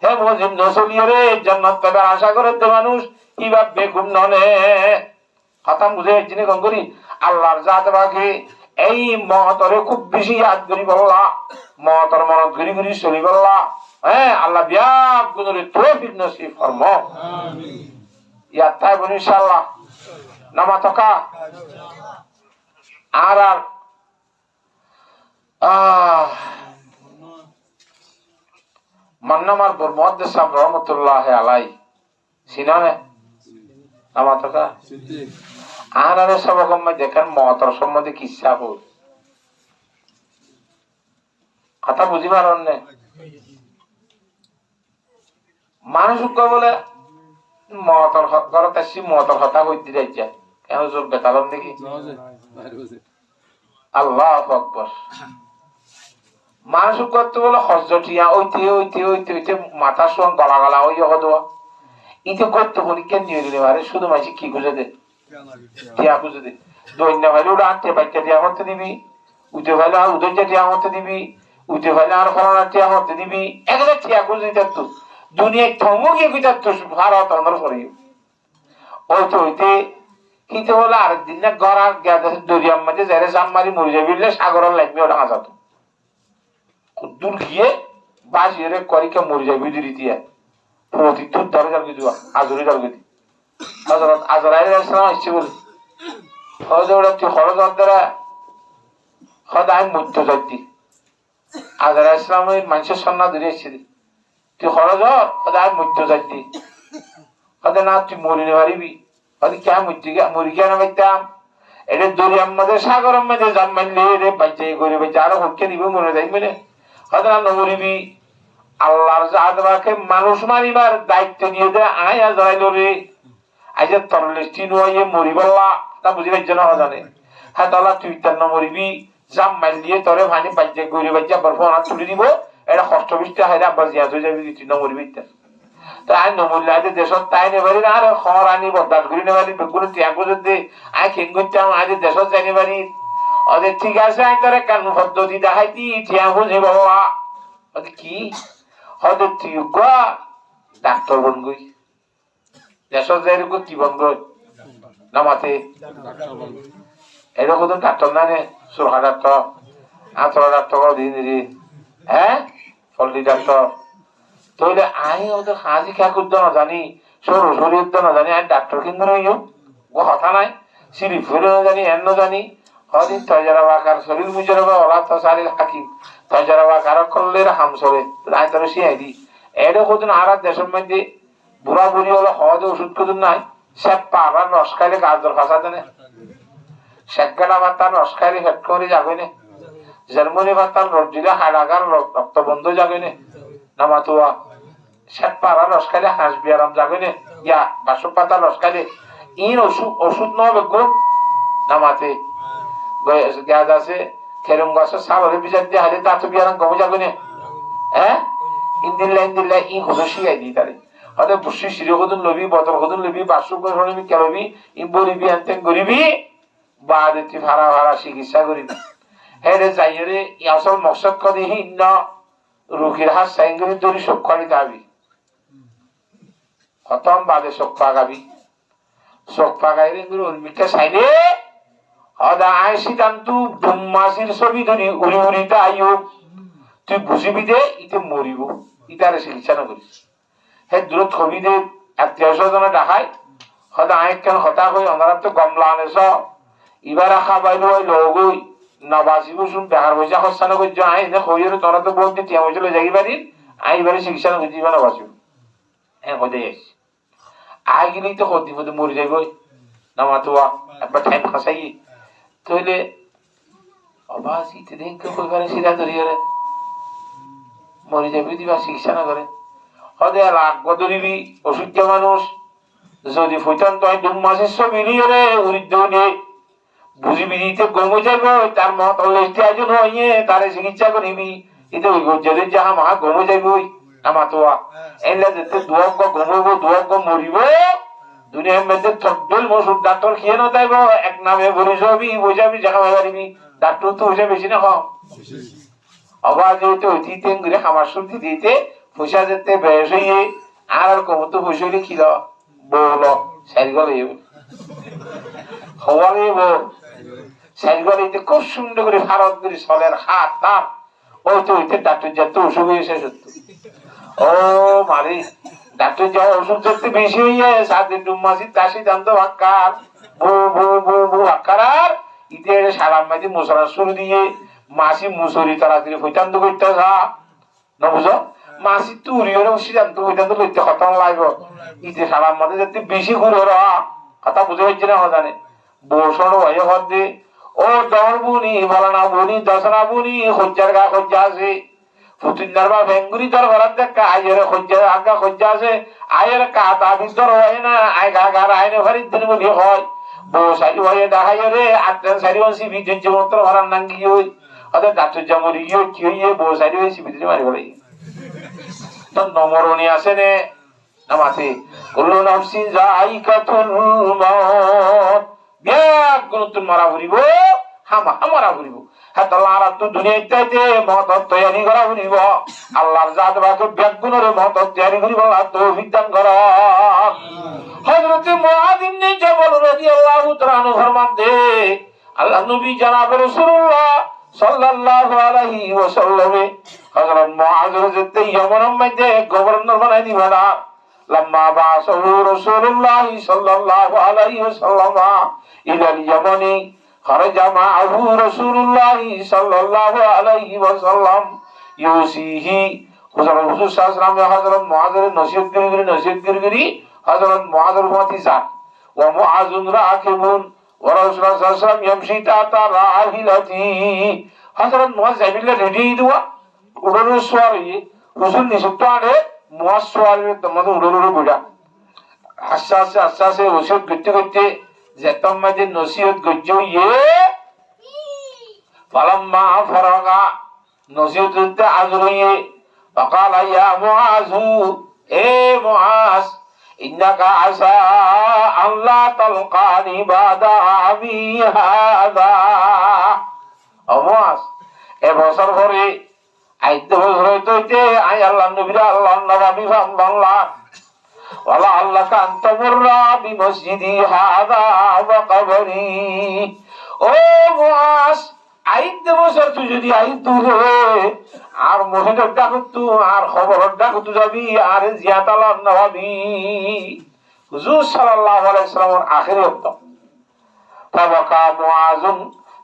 হে মজিন নসলিয়ে রে জান্নাত পাবার আশা করে তো মানুষ কিবা বেকুম ননে কথা বুঝে যিনি কম করি আল্লাহর জাত বাকি এই মতরে খুব বেশি ইয়াদ করি বললা মতর মনত ঘুরি ঘুরি চলি বললা হ্যাঁ আল্লাহ বিয়া গুণরে তৌফিক নসিব ফরমা আমিন ইয়াদ তাই বলি ইনশাআল্লাহ নামা তকা আর মান্নামার বরমদ্দ সাহেব রহমতুল্লাহ আলাই সিনানে নামা তকা আর সবকম দেখেন মতর সম্বন্ধে কিসা হল কথা বুঝিবার অন্য মানুষ বলে মতর ঘরত আসছি মতর কথা কইতে যাইছে কেন জোর বেতালন দেখি আল্লাহ আকবার মানুষ করতে বলে হজটিয়া ওইতে ওইতে ওইতে ওইতে মাথার সঙ্গে গলা গলা ওই হদোয়া ইতে করতে পরীক্ষা নিয়ে দিলে পারে শুধু মাসি কি খুঁজে দে টিয়া খুঁজে দে দৈন্য ভাইলে ওরা আটটে বাচ্চা টিয়া করতে দিবি উঠে ভাইলে আর উদয় টিয়া করতে দিবি উঠে ভাইলে আর ফলানা টিয়া করতে দিবি এগুলো টিয়া খুঁজে দিতে তো দুনিয়ায় থমুকে কইতার তো ভারত অন্ধর করে ওইতে ওইতে কিন্তু বলে আরেকদিন না গড়া দরিয়ার মাঝে যারে জাম মারি মরে যাবি সাগরের লাগবে ওটা আজাতো দূর গিয়ে বাজিয়ে করিকে মরে যাবি দিরিতিয়া প্রতিদ্বুর দরজার কিছু আজরি দরগতি হযরত আজরাইল আলাইহিস সালাম আসছে বলে হযরত খরজত দ্বারা খদাই মুত্ত যাইতি আজরাইল আলাইহিস সালামের মানুষের সন্না ধরে এসেছে তুই খরজত খদাই মুত্ত যাইতি খদা না তুই মরিনে পারিবি খদি কে মুত্তি গে মরি কে না বাইতাম এটা দরিয়ার মধ্যে সাগরের মধ্যে জাম মারলে রে বাচ্চা করে বাচ্চা আরো হচ্ছে নিবে মরে যাই মানে খদা না মরিবি আল্লাহর জাতবাকে মানুষ মারিবার দায়িত্ব দিয়ে দে আয়া জড়াইল রে আইজে তরলিস্টি নয় মরিবল্লা তা বুঝি পাইছ না জানে হ্যাঁ তাহলে তুই তার মরিবি জাম মাইল দিয়ে তোরে ভানি বাজ্যে গড়ে বাজ্যে আবার ফোন তুলে দিব এটা কষ্ট বৃষ্টি হাইলে আবার জিয়াত হয়ে যাবি তুই মরিবি তাই নমূল্য আজ দেশত তাই নেবারি না আর খর আনি বদাত ঘুরি নেবারি বেগুলো ত্যাগ যদি আই খেং করতাম আজ দেশত যাই নেবারি ওদের ঠিক আছে আই তোর কান পদ্ধতি দেখাইতি ঠেয়া বুঝে বাবা ওদের কি ওদের তুই ডাক্তার বন গই দেশত যাই রেখো কি বন গই নামাতে এরকম ডাক্তার না রে সুরহা ডাক্তার আতরা ডাক্তার দিন রে হ্যাঁ ফলদি ডাক্তার তাহলে আমি ওদের হাজি খেয়া করতে না জানি সরু শরীর না জানি আমি ডাক্তার কিন্তু নই ও কথা নাই সিঁড়ি ফুলে না জানি এন্ন জানি হদিন তয়জারা বাকার শরীর মুজরে বা ওলা তো শারীর হাকিম তয়জারা বাকার করলে হাম চলে আমি তোর শিয়াই দি এডো কদিন আর দেশের মধ্যে বুড়া বুড়ি হলো হদে ওষুধ কদিন নাই সে পাবার রস খাইলে গাজর ফাঁসা দেনে শেখগাড়া ভাতার রস খাইলে হেট করে যাবে না জার্মানি ভাতার রস দিলে হাড়াগার রক্ত বন্ধ যাবে না নামাতুয়া ষাট পাড়া রস খাইলে হাসবি আরাম যাবে না ইয়া বাসক পাতা রস খাইলে ইন ওষুধ নবে গো নামাতে গাছ আছে খেরম গাছের সাবরে বিচার দিয়ে হালে তা তো বিয়ারাম কমে যাবে না হ্যাঁ ইন্দিল্লা ই হুজুর শিখাই দিই তারে হয়তো বুসি সিরে কদুন লবি বতল কদুন লবি বাসক লবি কেলবি ই বলিবি আনতেন গরিবি বা তুই ভাড়া ভাড়া চিকিৎসা করিবি হ্যাঁ রে যাই রে আসল মকসদ কদি হিন্ন রুগীর হাত সাইঙ্গরি দড়ি সক্ষানি গাবি খতম বাদে সক্ষা গাবি সক্ষা গাইলে উর্মিকা সাইলে হদা আয় সিদ্ধান্তু দুম্মাসির ছবি ধরি উড়ি উড়িতে আইও তুই বুঝিবি দে ইতে মরিব ইতারে চিকিৎসা নকরিস হে দূরত হবি দে আত্মীয় স্বজনে ডাকাই হদা আয় কেন হতা হই অনারা তো গমলা আনেছ ইবার আশা বাইলো হয় লগই নবাসিব শুন বেহার পয়সা খরচা নকর আই এনে হইরে তোরা তো বহুত টিয়া পয়সা লই যাই পারি আই এবারে চিকিৎসা নকরি দিবা নবাসিব হ্যাঁ হয়ে যাইস আই গেলেই তো হতি মধ্যে মরে যাইবই নামাতুয়া একবার টাইম খাসাই তাহলে অবাস ইতে দিন কেউ কইবারে সিধা ধরিয়ে মরে যাবি দিবা চিকিৎসা না করে হদে লাগ ধরিবি অসুস্থ মানুষ যদি ফইতান তো দুম মাসের সব মিলিয়ে রে উড়িদ্দ নিয়ে বুঝিবি দিতে গমে যাইব তার মত অলরেডি আয়োজন হইয়ে তারে চিকিৎসা করিবি এটা ওই যদি যাহা মহা গমে যাইবই নামাতোয়া এলা যেতে দুয়াগ গমব দুয়াগ মরিব দুনিয়ার মধ্যে থকদল মসুদ ডাক্তার খেয়ে না তাইব এক নামে বলে যাবি বোঝাবি জায়গা পারিবি ডাক্তার তো হইছে বেশি না কম অবাজ হইতে অতীতে ঘুরে খামার শুনতে দিতে পয়সা যেতে বেশ হইয়ে আর কম তো পয়সা হইলে খিল বল সাইকেল হওয়ালে বল সাইকেল হইতে খুব সুন্দর করে ভারত করে চলের হাত তাপ ওই তো হইতে ডাক্তার যত অসুখ হয়েছে সত্য ও মারি ডাক্তার যা ওষুধ ধরতে বেশি হইয়ে সাথে ডুমাসি তাসি জানতো হাক্কার বু বু বু বু হাক্কার আর ইতে সারাম মাঝে মশলা শুরু দিয়ে মাসি মুসরি তাড়াতাড়ি হইতান্ত করতে যা না বুঝো মাসি তুরি হলে সিদ্ধান্ত হইতান্ত লইতে খতম লাগব ইতে সারাম মাঝে যাতে বেশি ঘুরে কথা বুঝে হচ্ছে না জানে বসর হয়ে হতে ও দর বুনি বলানা বুনি দশরা বুনি হজ্জার গা হজ্জা আছে ফুতুন্দার বা ভেঙ্গুরি তোর ঘর দেখা আয়ের হজ্জা আগা হজ্জা আছে আয়ের কাতা ভিতর হয় না আয় গা গার আইনে ভারির দিন বলি হয় বউ সারি হয়ে দেখাই রে আটটান সারি হয়েছি বিদ্যুৎ মন্ত্র ভরার নাঙ্গি হই ওদের ডাক্তার জামরি গিয়ে কি হইয়ে বউ সারি হয়েছি বিদ্যুৎ মারি বলে তো নমরণী আছে রে নামাতে কুল্লু নাফসিন যায়িকাতুল মাউত বিয়াক গুণতুন মারা ঘুরিব হামারা ঘুরিব হ্যাঁ তাহলে আর তো দুনিয়াতে মত তৈরি করা ঘুরিব আল্লাহর জাত বাকে বিয়াক গুণরে মত তৈরি করিব আল্লাহ তৌফিক দান কর হযরত মুআয ইবনে জাবাল রাদিয়াল্লাহু তাআলা আনহু ফরমাতে আল্লাহ নবী জনাব রাসূলুল্লাহ সাল্লাল্লাহু আলাইহি ওয়াসাল্লাম হযরত মুআয যেতে ইয়ামানের মধ্যে গভর্নর বানাই দিবেনা لما بعثه رسول الله صلى الله عليه وسلم إلى اليمن خرج معه رسول الله صلى الله عليه وسلم يوصيه حضرت رسول صلى الله عليه وسلم حضرت معاذ نصيحت گرگری حضرت معاذ الفتيسا ومعاذ راكب ورسول الله صلى الله عليه وسلم يمشي تحت راحلته حضرت معاذ زمین রেডি দুয়া উড়ানো সওয়ারি হুজুর নিষিদ্ধ মুয়াসওয়ালের তোমাদের উড়োর বুড়া আস্তে আস্তে ওষুধ করতে করতে যেতাম মাঝে নসিহত গজ্জ ইয়ে ফালাম্মা ফারাগা নসিহতে আজরুয়ে ফাকালা ইয়া মুআযু এ মুআজ ইন্নাকা আসা আল্লাহ তালকানি বাদা আমি হাদা। ও মুআজ, এ বছর পরে আইতে বছর হইতে আই আল্লাহ নবীরা আল্লাহ নবী বাংলা ওয়ালা আল্লাহ কান্তমুররা বিমসজিদি হাদা ওয়া কবরি। ও মুআজ, আইতে বছর তুই যদি আইতু রে আর মহিলার ডাকতু আর খবরের ডাকতু যাবি আর জিয়াত আল্লাহ নবী হুজুর সাল্লাল্লাহু আলাইহি ওয়াসাল্লামের আখিরি ওয়াক্ত। ফাবাকা মুআযুন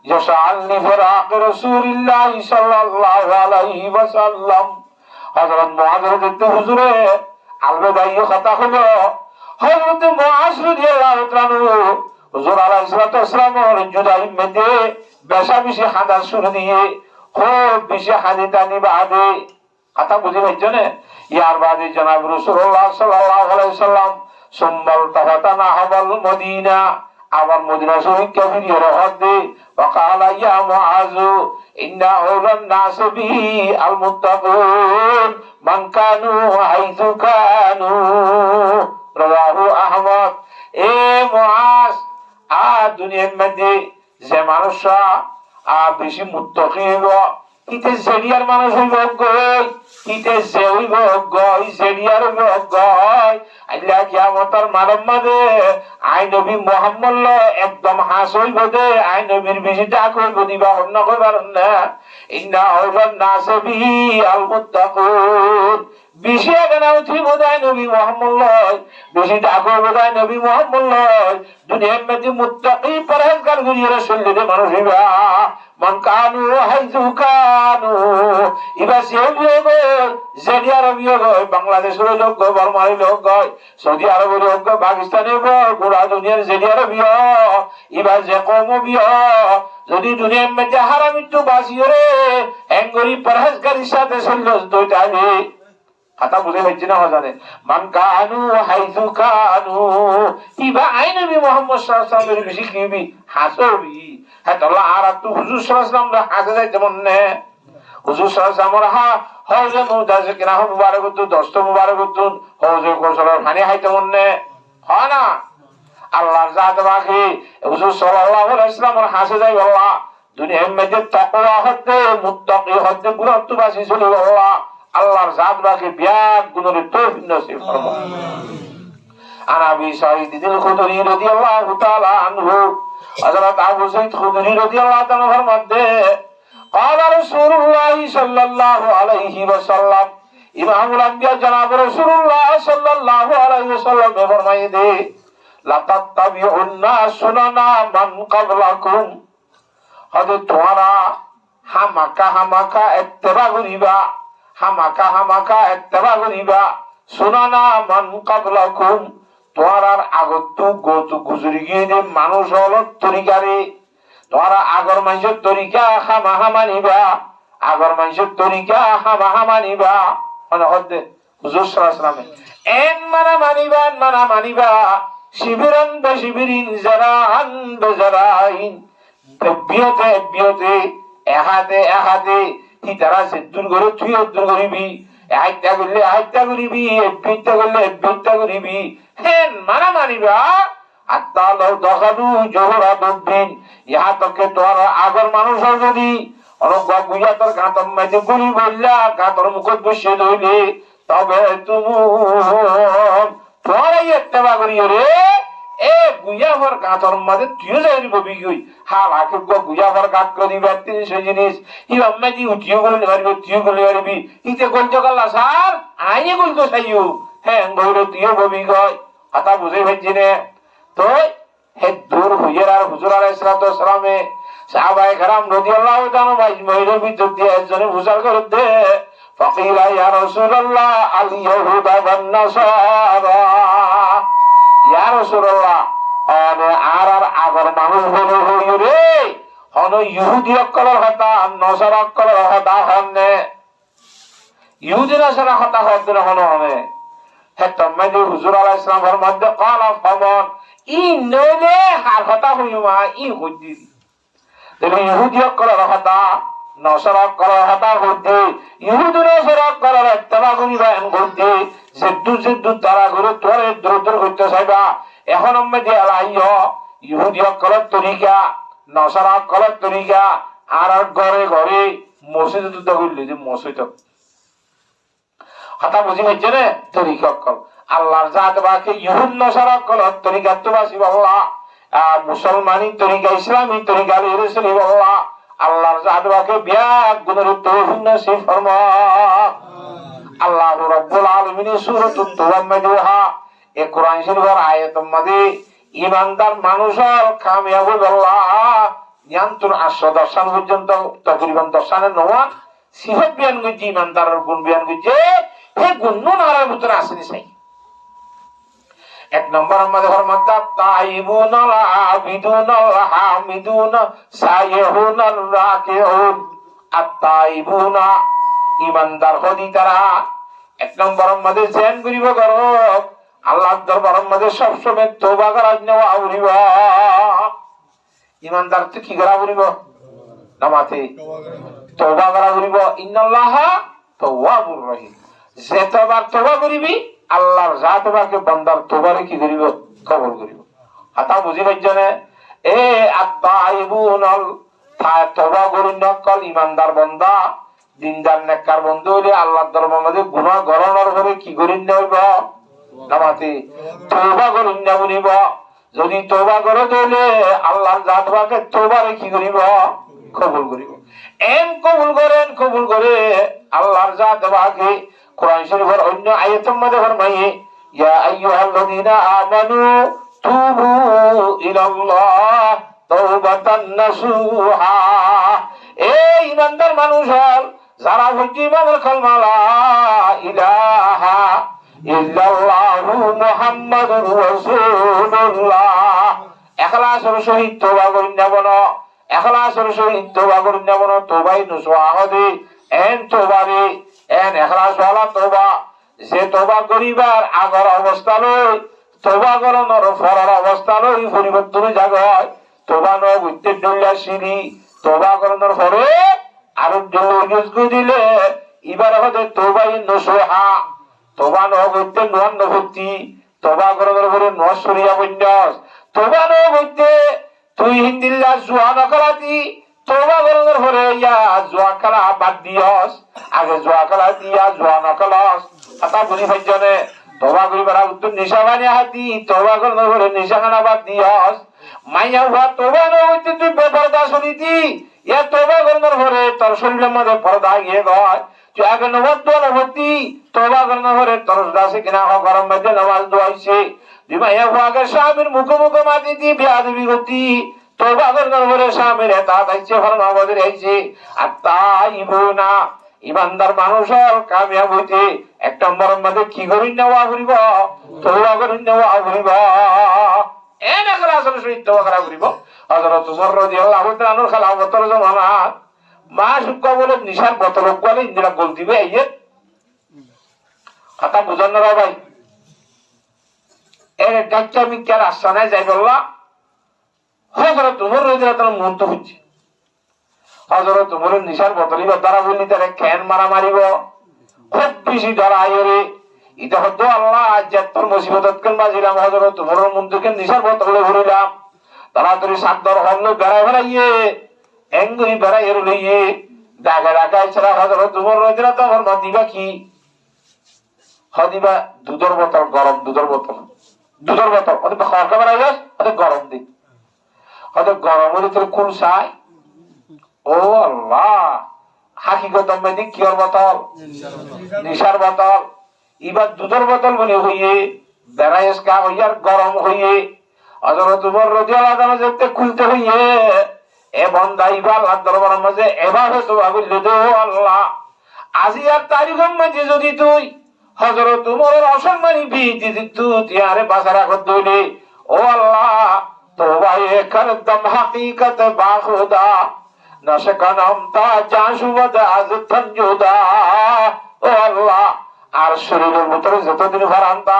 ইয়াশআল লিফরাক রাসূলিল্লাহ সাল্লাল্লাহু আলাইহি ওয়াসাল্লাম। হযরত মুআয রাদিয়াল্লাহু হুজুরে আলবেদাই কথা হলো হযরত মুআয রাদিয়াল্লাহু তাআলা হুজুর আলাইহিস সালামের জুদাই মধ্যে বেশা বেশি হাদা শুরু দিয়ে খুব বেশি হাদিতানি বাদে কথা বুঝে পাইছো না। ইয়ার বাদে জনাব রাসূলুল্লাহ সাল্লাল্লাহু আলাইহি ওয়াসাল্লাম সুম্মাল তাফাতানা হাবাল মদিনা, আবার মদিনা শরীফ কে ফিরিয়ে রওয়াত দে। ওয়াকালা ইয়া মুআযু ইন্না আওলান নাস বি আল মুত্তাকুন মান কানু হাইযু কানু রাওয়াহু আহমদ। এ মুআজ, দুনিয়ার মধ্যে যে মানুষরা বেশি মুত্তাকি হইব ইতে জেরিয়ার মানুষ হইব গই, ইতে যে হইব গই জেরিয়ার হইব গই। আল্লাহ কিয়ামতের মানব মাঝে আই নবী মুহাম্মদ ল একদম হাস হইব দে। আই নবীর বেশি ডাক হইব দিবা অন্য কইবার না। ইন্না আওলান নাস বি আল মুত্তাকুন, বেশি এখানে উঠিব দেয় নবী মুহাম্মদ লয়, বেশি ডাক হইব দেয় নবী মুহাম্মদ লয়। দুনিয়ার মধ্যে মুত্তাকি পরহেজগার গুরিয়ে চললে মানুষ হইবা মান কানু হাইযু কানু। এবার সৌদি সৌদি আরবীয় গয়, বাংলাদেশের লোক গয়, বর্মার লোক গয়, সৌদি আরবের লোক গয়, পাকিস্তানের গোড়া দুনিয়ার সৌদি আরবীয় এবার যে কমবীয় যদি দুনিয়ার মধ্যে হারামিত্ব বাঁচিয়ে রে এঙ্গরি পরহেজগারির সাথে চলল দুইটা কথা বুঝে পাচ্ছি না জানে মান কানু হাইযু কানু। ইবা আই নবী মুহাম্মদ সাল্লাল্লাহু আলাইহি ওয়াসাল্লামের বেশি কিবি হাসবি। হ্যাঁ তাহলে আর তো হুজুর সাল্লাল্লাহু আলাইহি ওয়াসাল্লাম হাসে যাইতে মনে হুজুর সাল্লাল্লাহু আলাইহি ওয়াসাল্লাম হা হযরত মুদাজ্জির কিনা মুবারক হতো দস্ত মুবারক হতো হযরত কোসলার পানি খাইতে মনে হয় না। আল্লাহর জাত বাকি হুজুর সাল্লাল্লাহু আলাইহি ওয়াসাল্লামের হাসে যাই আল্লাহ দুনিয়ার মধ্যে তাকওয়া হতে মুত্তাকি হতে গুরুত্ব বাসি চলে আল্লাহ আল্লাহর জাত বাকি বিয়াত গুণের তৌফিক নসিব ফরমাও। আন আবি সাঈদ আল খুদরি রাদিয়াল্লাহু তাআলা আনহু হযরত আবু সাঈদ খুদরি রাদিয়াল্লাহু তাআলা ফরমাতে قال رسول الله صلى الله عليه وسلم ইমামুল আম্বিয়া জনাব রাসূলুল্লাহ সাল্লাল্লাহু আলাইহি ওয়াসাল্লাম ফরমায়ে দে লা তাত্তাবিউন্না সুনানা মান ক্বাবলাকুম। হযরত তোমরা হামাকা ইত্তেবা করিবা, হামাকা ইত্তেবা করিবা সুনানা মান ক্বাবলাকুম। তোমরার আগত গত গুজরি গিয়ে মানুষ হল তরিকারে তোমরা আগর মানুষের তরিকা হামা নিবা, আগর মানুষের তরিকা হামা নিবা। মানে হদ্দে হুজুর সাল্লাল্লাহু আলাইহি ওয়াসাল্লাম এন মানা মানিবা শিবিরান বেশিবিরিন জারান বেজারাইন বিয়তে এহাতে কি তারা সে দূর করে তুই দূর করিবি, আইতা করিবি বিদ্যা করলে বিদ্যা করিবি। হেন মানিবা আত্মালাও দখালু জোহরা বদ্দিন ইহা তোকে তোর আগর মানুষের যদি অনুজ্ঞা গুইয়া তোর গাঁতর মাঝে গুলি বললা গাঁতর মুখত বসে ধরলে তবে তুমি তোরাই ইত্তেবা করিও রে। এ গুইয়া ভর গাঁতর মাঝে তুইও যাই ববি গই হাল আকে গুইয়া ভর গাঁত করি ব্যক্তি সেই জিনিস ইমাম মাঝে উঠিও গলি পারবি তুইও গলি পারবি ইতে গলতো গাল্লা সার আইয়ে গলতো চাইও হ্যাঁ গইলে তুইও ববি গয় কথা বুঝে ফেলছি নে। তো হে দূর হইয়ার আর হুজুর আলাইহিস সালামে সাহাবায়ে কেরাম রাদিয়াল্লাহু তাআলা মহিলার ভিতর দিয়ে একজনে বুঝার করে দে ফাকিলা ইয়া রাসূলুল্লাহ আল ইয়াহুদা ওয়ান নাসারা। ইয়া রাসূলুল্লাহ আর আগর মানুষ বলে হইও রে হন ইহুদি অকলের কথা নসারা অকলের কথা হননে ইহুদি নসারা কথা হতে হনে হে তম্মাদি হুজুর আলাইহিস সালামের মধ্যে কালা ফমন ই নলে হার কথা হইমা ই হইদি ইহুদিয় করার হতা নসরক করার হতা করতে ইহুদি নসরক করার ইত্তেবা করিবা এন করতে জিদ্দু তারা করে তোরে দূর করতে চাইবা এখন আমি দিয়ে আলাইও ইহুদিয় করার তরিকা নসরক করার তরিকা আর ঘরে ঘরে মসজিদ দুটো করলি যে মসজিদ হতা বুঝি পাইছে রে তরিকা কল আল্লাহর জাত বাকে ইহুদ নসরক করার তরিকা তো বাসি আল্লাহ মুসলমানি তরিকা ইসলামী তরিকা রসুলি আল্লাহ আল্লাহর জাত বাকে ব্যাগ গুণের তৌহিদ নসিব ফরমা আল্লাহ রাব্বুল আলামিন সূরাতুত তাওবা মধ্যে এই কোরআন শরীফের আয়াতের মধ্যে ঈমানদার মানুষের কামিয়াব আল্লাহ নিয়ন্ত্রণ আসর দর্শন পর্যন্ত তকরিবান দর্শনের নওয়া সিফত বিয়ান করছে ঈমানদারের গুণ বিয়ান করছে এই গুণ নারার ভিতরে আসেনি চাই এক নম্বর আমাদের ফরমাতা তাইবুন আবিদুন হামিদুন সাইহুন রাকিউন আত-তাইবুন ঈমানদার হদি তারা এক নম্বর আমাদের জেন করিব করো আল্লাহর দরবারের মধ্যে সব সময় তওবা করার নেওয়া উড়িব ঈমানদার তো কি করা উড়িব নামাতে তওবা করা উড়িব ইন্নাল্লাহা তাওয়াবুর রহিম যেতবার তওবা করিবি আল্লাহর জাত বাকে বান্দার তওবারে কি করিব কবুল করিব কথা বুঝি পাইছনে এ আত-তাইবুনাল তওবা করিন নকল ঈমানদার বান্দা দিনদার নেককার বন্ধু হইলে আল্লাহর দরবারের মধ্যে গুনাহ গণনার করে কি করিন হইব নামাতে তওবা করিন না বলিব যদি তওবা করে দিলে আল্লাহর জাত বাকে তওবারে কি করিব কবুল করিব এম কবুল করে আল্লাহর জাত বাকে কোরআন শরীফের অন্য আয়াতের মধ্যে ফরমায়ে ইয়া আইয়ুহাল্লাযীনা আমানু তুবু ইলাল্লাহ তাওবাতান নাসুহা এই ঈমানদার মানুষ যারা হইছে ইমানের কালমা লা ইলাহা ইল্লাল্লাহু মুহাম্মাদুর রাসূলুল্লাহ ইখলাসের সহিত তওবা করিন যাব না ইখলাসের সহিত তওবা করিন যাব না তওবাই নসুহা হবে এন তওবারে এন ইখলাস ওয়ালা তওবা যে তওবা করিবার আগর অবস্থা লই তওবা করনের পরের অবস্থা লই পরিবর্তন জায়গায় তওবা ন হইতে ডল্লা সিঁড়ি তওবা করনের পরে আর জলজ দিলে এবার হবে তওবাই নসুহা তওবা ন হইতে নোয়ান নভতি তওবা করনের পরে নসরিয়া বন্যাস তওবা ন হইতে তুই হিন্দিল্লা জুয়া নকরাতি তওবা করনের পরে ইয়া জুয়া খেলা বাদ দিয়স আগে জুয়া খেলা দিয়া জুয়া নকলস কথা বুঝি পাইছনে তওবা করিবার উত্তর নিশা বানি হাতি তওবা করনের পরে নিশা খানা বাদ দিয়স মাইয়া হুয়া তওবা ন হইতে তুই বেপরদা শুনিতি ইয়া তওবা করনের পরে তোর শরীরের মধ্যে পর্দা গিয়ে গয় তুই আগে নমাজ দোয়া নভতি তওবা করনের পরে তোর দাসে কিনা গরম মধ্যে নামাজ দোয়াইছে তুই মাইয়া হুয়া আগে স্বামীর মুখে মাতি দি বিয়াদবি গতি তওবা করনের পরে স্বামীর এতাত আইছে ফরমাবদের আইছে আর তাইবুনা ঈমানদার মানুষের কামিয়াব হইতে এক নম্বরের মধ্যে কি করিন নেওয়া করিব তওবা করিন নেওয়া করিব এন ইখলাসের সহিত তওবা করা করিব হযরত উমর রাদিয়াল্লাহু তাআলা আনহু খেলাফতের জামানাত মা সুক্কা বলে নিশার বোতল গলে ইন্দিরা গোল দিবে আইয়ে কথা বুঝান না ভাই এর ডাক্তার আমি কার আসানায় যাই বললা হযরত উমর রাদিয়াল্লাহু তাআলা মন তো হচ্ছে হযরত উমরের নিশার বোতলই দ্বারা বললি তারে কেন মারা মারিব খুব বেশি ধরা আইরে এটা হতো আল্লাহ আজ্জাতর মুসিবতত কেন বাজিলাম হযরত উমরের মন্দকে নিশার বোতলে ভরিলাম তাড়াতাড়ি সাদর হলো বেড়াইয়ে এঙ্গুরি বেড়াইয়ে লইয়ে ডাকা ছাড়া হযরত উমর রাদিয়াল্লাহু তাআলা ফরমান দিবা কি হদিবা দুধের বোতল গরম দুধের বোতল ওদের খাওয়ার খাবার আইস ওদের গরম দিন ওদের গরমের ভিতরে কুল চাই ও আল্লাহ হাকিকত মেদি কিয়র বোতল নিশার বোতল এবার দুধের বোতল বলে হইয়ে বেড়াইস কা হইয়ার গরম হইয়ে হযরত উমর রাদিয়াল্লাহু তাআলা যেতে খুলতে হইয়ে এ বান্দা ইবা আল্লাহর দরবারের মাঝে এভাবে তো বলল দে ও আল্লাহ আজি আর তারিখের মাঝে যদি তুই হযরত উমরের অসম্মানী বিধি তুই তিয়ারে বাজারা কর দইলে ও আল্লাহ তওবা করদম হাকিকত বাখুদা নশকনম তা জাশুবদ আজ তঞ্জুদা ও আল্লাহ আর শরীরের ভিতরে যতদিন ভরান্তা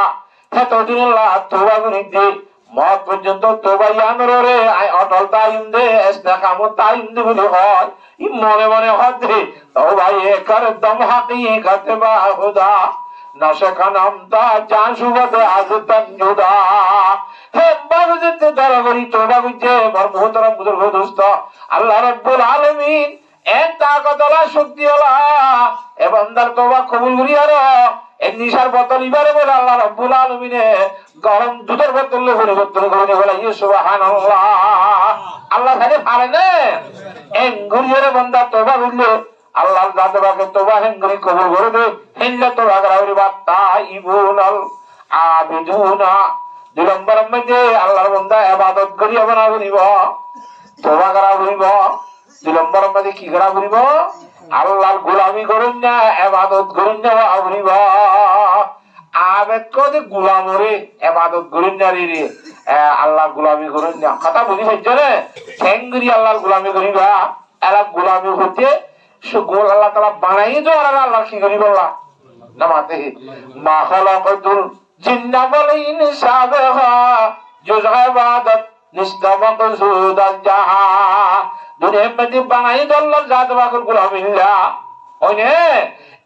ততদিন আল্লাহ তওবা করি দে মত পর্যন্ত তোবাইয়ানোর রে অটল তাইম দে এসনা কামো তাইম দে বলে হয় ই মনে মনে হচ্ছে তোবাই কর দম হাকিকত বা খুদা নশকানাম তা জান সুবদে আজ তক জুদা হে বাবুজিতে দরগরি তোবা বুঝে বর মুহতরম বুজুর্গ দোস্ত আল্লাহ রাব্বুল আলামিন এক তাকতলা শক্তিওয়ালা এ বান্দার তোবা কবুল করিয়ার এই নিশার বোতল ইবারে বলে আল্লাহ রাব্বুল আলামিনে গরম দুধের বোতলে পরিবর্তন করে দিয়ে বলে সুবহানাল্লাহ আল্লাহ তাকে পারে না এঙ্গুরিয়ার বান্দা তোবা করলে আল্লাহর জাতবাকে তোবা হেঙ্গুরি কবুল করে দে হিল্লা তোবা করাউরি বাত্তাইবুনাল আবিদুনা দুই নম্বর মধ্যে আল্লাহর বান্দা ইবাদত করিয়া বানা করিব তোবা করা করিব দুই নম্বর মধ্যে কি করা করিব আল্লাহর গোলামি করুন না ইবাদত করুন না করিব আবেদ কদে গোলামরে ইবাদত করুন না রে আল্লাহর গোলামি করুন না কথা বুঝি পাইছো রে হেঙ্গুরি আল্লাহর গোলামি করিবা এলা গোলামি হতে সুগোল আল্লাহ তাআলা বানাই তো আল্লাহ কি করি বললা নামাতে মা খালাকাতুল জিন্না ওয়াল ইনসা বিহা জুজ ইবাদত নিস্তামাকসুদাল জাহা দুনিয়ার মধ্যে বানাই তো আল্লাহর জাত বাকর গোলামিল্লাহ ওইনে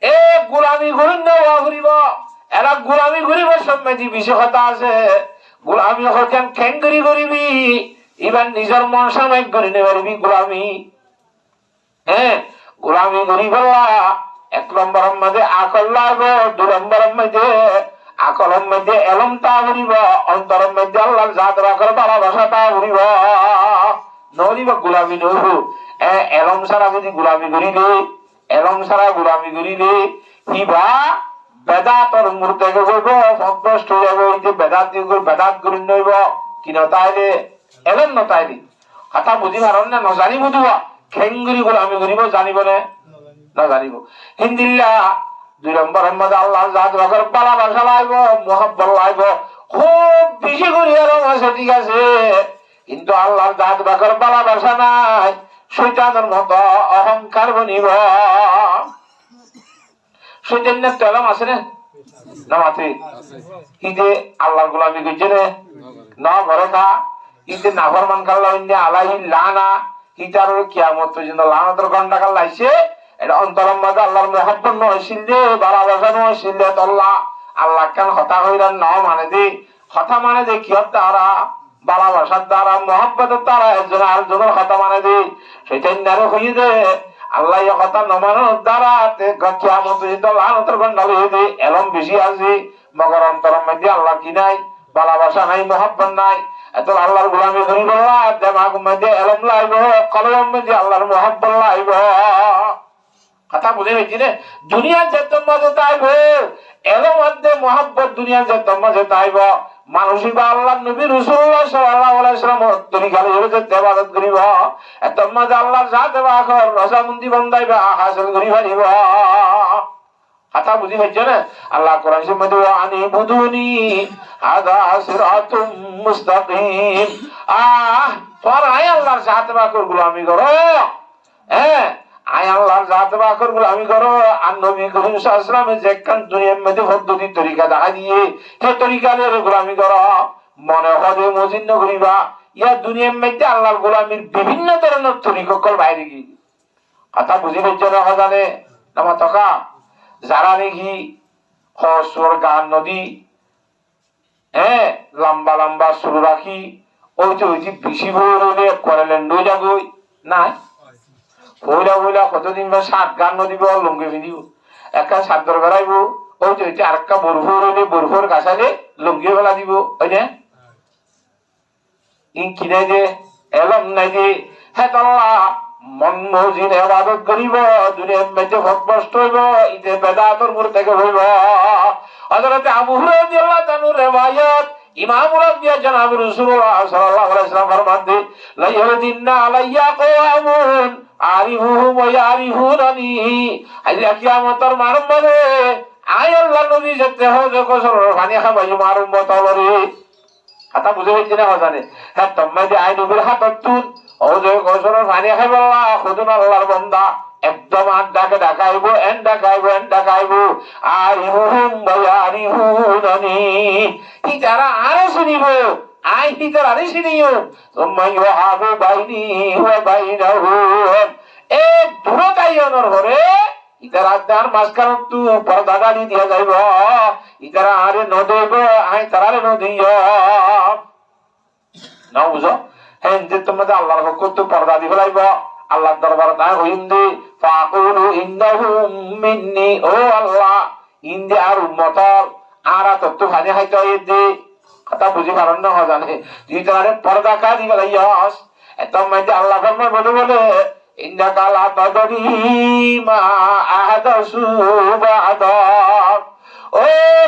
এ গোলামি করুন না করিব এরা গোলামি করিব সম্মতি বিষয় কথা আছে গোলামি হতেন খেঙ্গরি করিবি এবার নিজের মন সাময়িক করে নিতে পারবি গোলামি হ্যাঁ গোলামি করি বললা এক নম্বরের মধ্যে আকল লাগবে দুই নম্বরের মধ্যে আকলের মধ্যে এলম তা করিব অন্তরের মধ্যে আল্লাহর জাত রাখার ভালোবাসা তা করিব নরিব গোলামি নইব এলম ছাড়া যদি গোলামি করিলে এলম ছাড়া গোলামি করিলে কিবা বেদাতর মূর্তে করব সন্তুষ্ট হয়ে যাবে ওই যে বেদাত দিয়ে বেদাত করি নইব কি নতাইলে এলম নতাইলি কথা বুঝি পারেন না নজানি বুঝুয়া খেঙ্গুরি গোলামি করিব জানিব না জানিব হিন্দিল্লা দুই নম্বর মধ্যে আল্লাহ জাত রাখার ভালোবাসা লাগব মোহাব্বত লাগব খুব বেশি করি এরম আছে ঠিক আছে কিন্তু আল্লাহর জাত রাখার ভালোবাসা নাই শয়তানের মতো অহংকার বনিব শয়তানের তেলম আছে না মাথে ইদে আল্লাহর গোলামি করছে রে না ঘরে খা ইদে নাফরমান কাল্লা আলাইহি লানা ইতার কিয়ামত পর্যন্ত লানাতের গন্ডাকাল লাইছে এটা অন্তরের মধ্যে আল্লাহর মহব্বত নয়ছিল যে ভালোবাসা নয়ছিল আল্লাহ আল্লাহ কেন হতা হইলেন ন মানে দে হতা মানে দে কিয়র দ্বারা ভালোবাসার দ্বারা মহব্বতের দ্বারা একজন আরেকজনের হতা মানে দে সেটাই নারে হয়ে দে আল্লাহ কথা নমানোর দ্বারা কিয়ামত পর্যন্ত লানাতের গন্ডাল হয়ে দে এলম বেশি আছে মগর অন্তরের মধ্যে আল্লাহ কি নাই ভালোবাসা নাই মহব্বত নাই এত আল্লাহর গোলামি করি বললা দেমাগ মধ্যে এলম লাইব কলমের মধ্যে আল্লাহর মহব্বত লাইব কথা বুঝে পেয়েছি রে দুনিয়ার যে মধ্যে তাইব এলম মধ্যে মহব্বত দুনিয়ার যে মধ্যে তাইব মানুষই বা আল্লাহ নবী রাসূলুল্লাহ সাল্লাল্লাহু আলাইহি ওয়াসাল্লাম তরিকালে যে ইবাদত করিব এত মধ্যে আল্লাহর জাত বাখর রসামন্দি বন্দাইবা হাসিল করি পারিব কথা বুঝি পাইছো না আল্লাহ কোরআনের মধ্যে আনি বুদুনি হাদা সিরাতুম মুস্তাকিম তোর আয় আল্লাহর জাত বাখর গোলামি করো হ্যাঁ আয় আল্লাহর জাত বাখর গোলামি করো আর নবী করিম সাল্লাল্লাহু আলাইহি ওয়াসাল্লাম যে কান দুনিয়ার মধ্যে পদ্ধতি তরিকা দেখা দিয়ে সেই তরিকার গোলামি করো মনে হবে মজিন্ন করিবা ইয়া দুনিয়ার মধ্যে আল্লাহর গোলামির বিভিন্ন ধরনের তরিকা কল বাইরে কি কথা বুঝি পাইছো না জানে নামা তকা যারা নাকি হসর গান নদী হ্যাঁ লম্বা লম্বা সুর রাখি ওই তো বেশি বই করেলেন ডই যাগই নাই বইলা বইলা কতদিন বা সাত গান নদীব লঙ্গি ফিরিব একটা সাতর বেড়াইব ওই তো আরেকটা বরফুর হইলে বরফুর কাছালে লঙ্গি বেলা দিব ওই যে ইন কিনাই দে এলম নাই দে হে তল্লা মন মজিদ ইবাদত করিব দুনিয়ার মধ্যে ভক্ত হইব ইতে বেদাতর মুর থেকে হইব হযরত আবু হুরায়রা রাদিয়াল্লাহু তাআলা রিওয়ায়াত ইমাম রাবিয়া জনাব রাসূলুল্লাহ সাল্লাল্লাহু আলাইহি ওয়াসাল্লাম ফরমাতে লা ইয়ারদিন্না আলাইয়া কওয়ামুন আরিফুহুম ওয়া ইয়ারিফুনানি আইয়া কিয়ামতের মারমে আয় আল্লাহ নবী যেতে হবে কোসর পানি খাবাই মারুম বতলরে কথা বুঝে হইছে না জানে হ্যাঁ তোমাদের আই নবীর হাতত তুন ও যে কোসর পানি খাইবল্লা খুদুন আল্লাহর বান্দা একদম আড্ডাকে ডাকাইবো এন ডাকাইবো আরিফুহুম ওয়া ইয়ারিফুনানি কি যারা আরে শুনিব আই হিতার আরে সিনিও তোমায় ইউহাবু বাইনি ওয়া বাইনাহুম এ দূরতায়নর হরে ইতারা দার মাসকার তু পর্দা গালি দিয়া যাইব ইতারা আরে নদেব আই তারারে নদিয় না বুঝো হ্যাঁ যে তোমাদের আল্লাহর হুকুম তো পর্দা দি ফেলাইব আল্লাহর দরবারে তাই হইন্দি ফাকুলু ইন্নাহুম মিন্নি ও আল্লাহ ইন্দি আর উম্মতর আর তত্ত্ব ভানে হাইতে হইতে কথা বুঝি পারেন না জানে তুই তারে পর্দা কা দি ফেলাইয়াস এত মাইতে আল্লাহ ফরমান বলে বলে ইন্নাকা লা তাদরি মা আহাদাসু বাদাক ও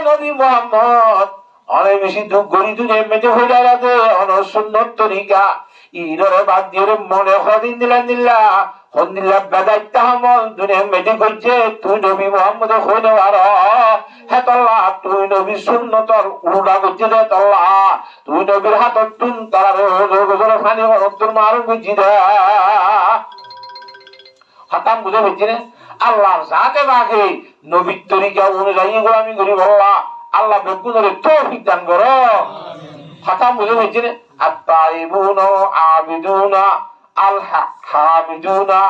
নবী মুহাম্মদ অনেক বেশি দুঃখ গরি দুনিয়া মেতে হইলা রাতে অনসুন্নত তরিকা ইনরে বাদ দিয়ে মনে হদিন দিলা হন্দিল্লা বেদাইতে আমল দুনিয়া মেতে কইছে তুই নবী মুহাম্মদ হইলে আর হে তাল্লাহ তুই নবী সুন্নতর উড়া কইছে দে তাল্লাহ তুই নবীর হাতত তুন তারা রোজরে ফানি হরতুর মারুন কইছি দে হাতাম বুঝে হইছে না আল্লাহর জাতে বাকে নবীর তরিকা অনুযায়ী গোলামি করি বললা আল্লাহ বেগুনের তৌফিক দান করো হাতাম বুঝে হইছে না আত্তাইবুনা আবিদুনা আল হামিদুনা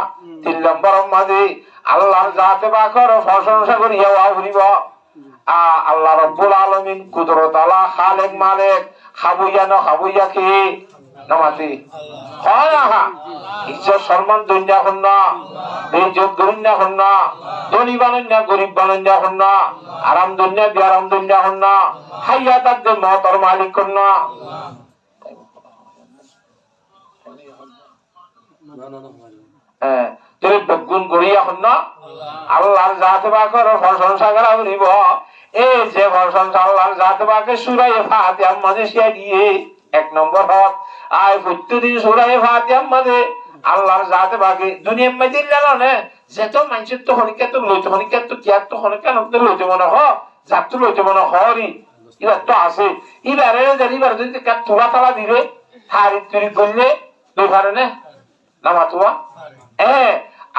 3 নম্বর মাঝে আল্লাহর জাতে বাকর প্রশংসা করিয়া ওয়াহরিব আল্লাহ রাব্বুল আলামিন কুদরত আলা খালিক মালিক খাবুইয়া কি নামাজি হা ইজ্জত সম্মান দুনিয়া হন্না বেইজ্জত দুনিয়া হন্না ধনী বানান্না গরিব বানান্না হন্না আরাম দুনিয়া বিআরাম দুনিয়া হন্না হায়াতাত দে মতর মালিক হন্না তোর বেগুন গড়িয়া হন্না আল্লাহর জাতে বাকর প্রশংসা করা হইব এই যে প্রশংসা আল্লাহর জাতে বাকে সূরা ফাতিহা মাঝে শিয়া দিয়ে 1 নম্বর হক আয় প্রত্যেকদিন সূরা ফাতিহা মাঝে আল্লাহর জাতে বাকে দুনিয়া মধ্যে জানো যেত মানুষের তো হরিকা তো লইতে হরিকা তো কি তো হরিকা নতে লইতে মনে হ জাত লইতে মনে হরি এবার তো আছে এবারে যদি কাট তোলা তালা দিলে হারি তুরি করলে দুই পারে না নামা তোমা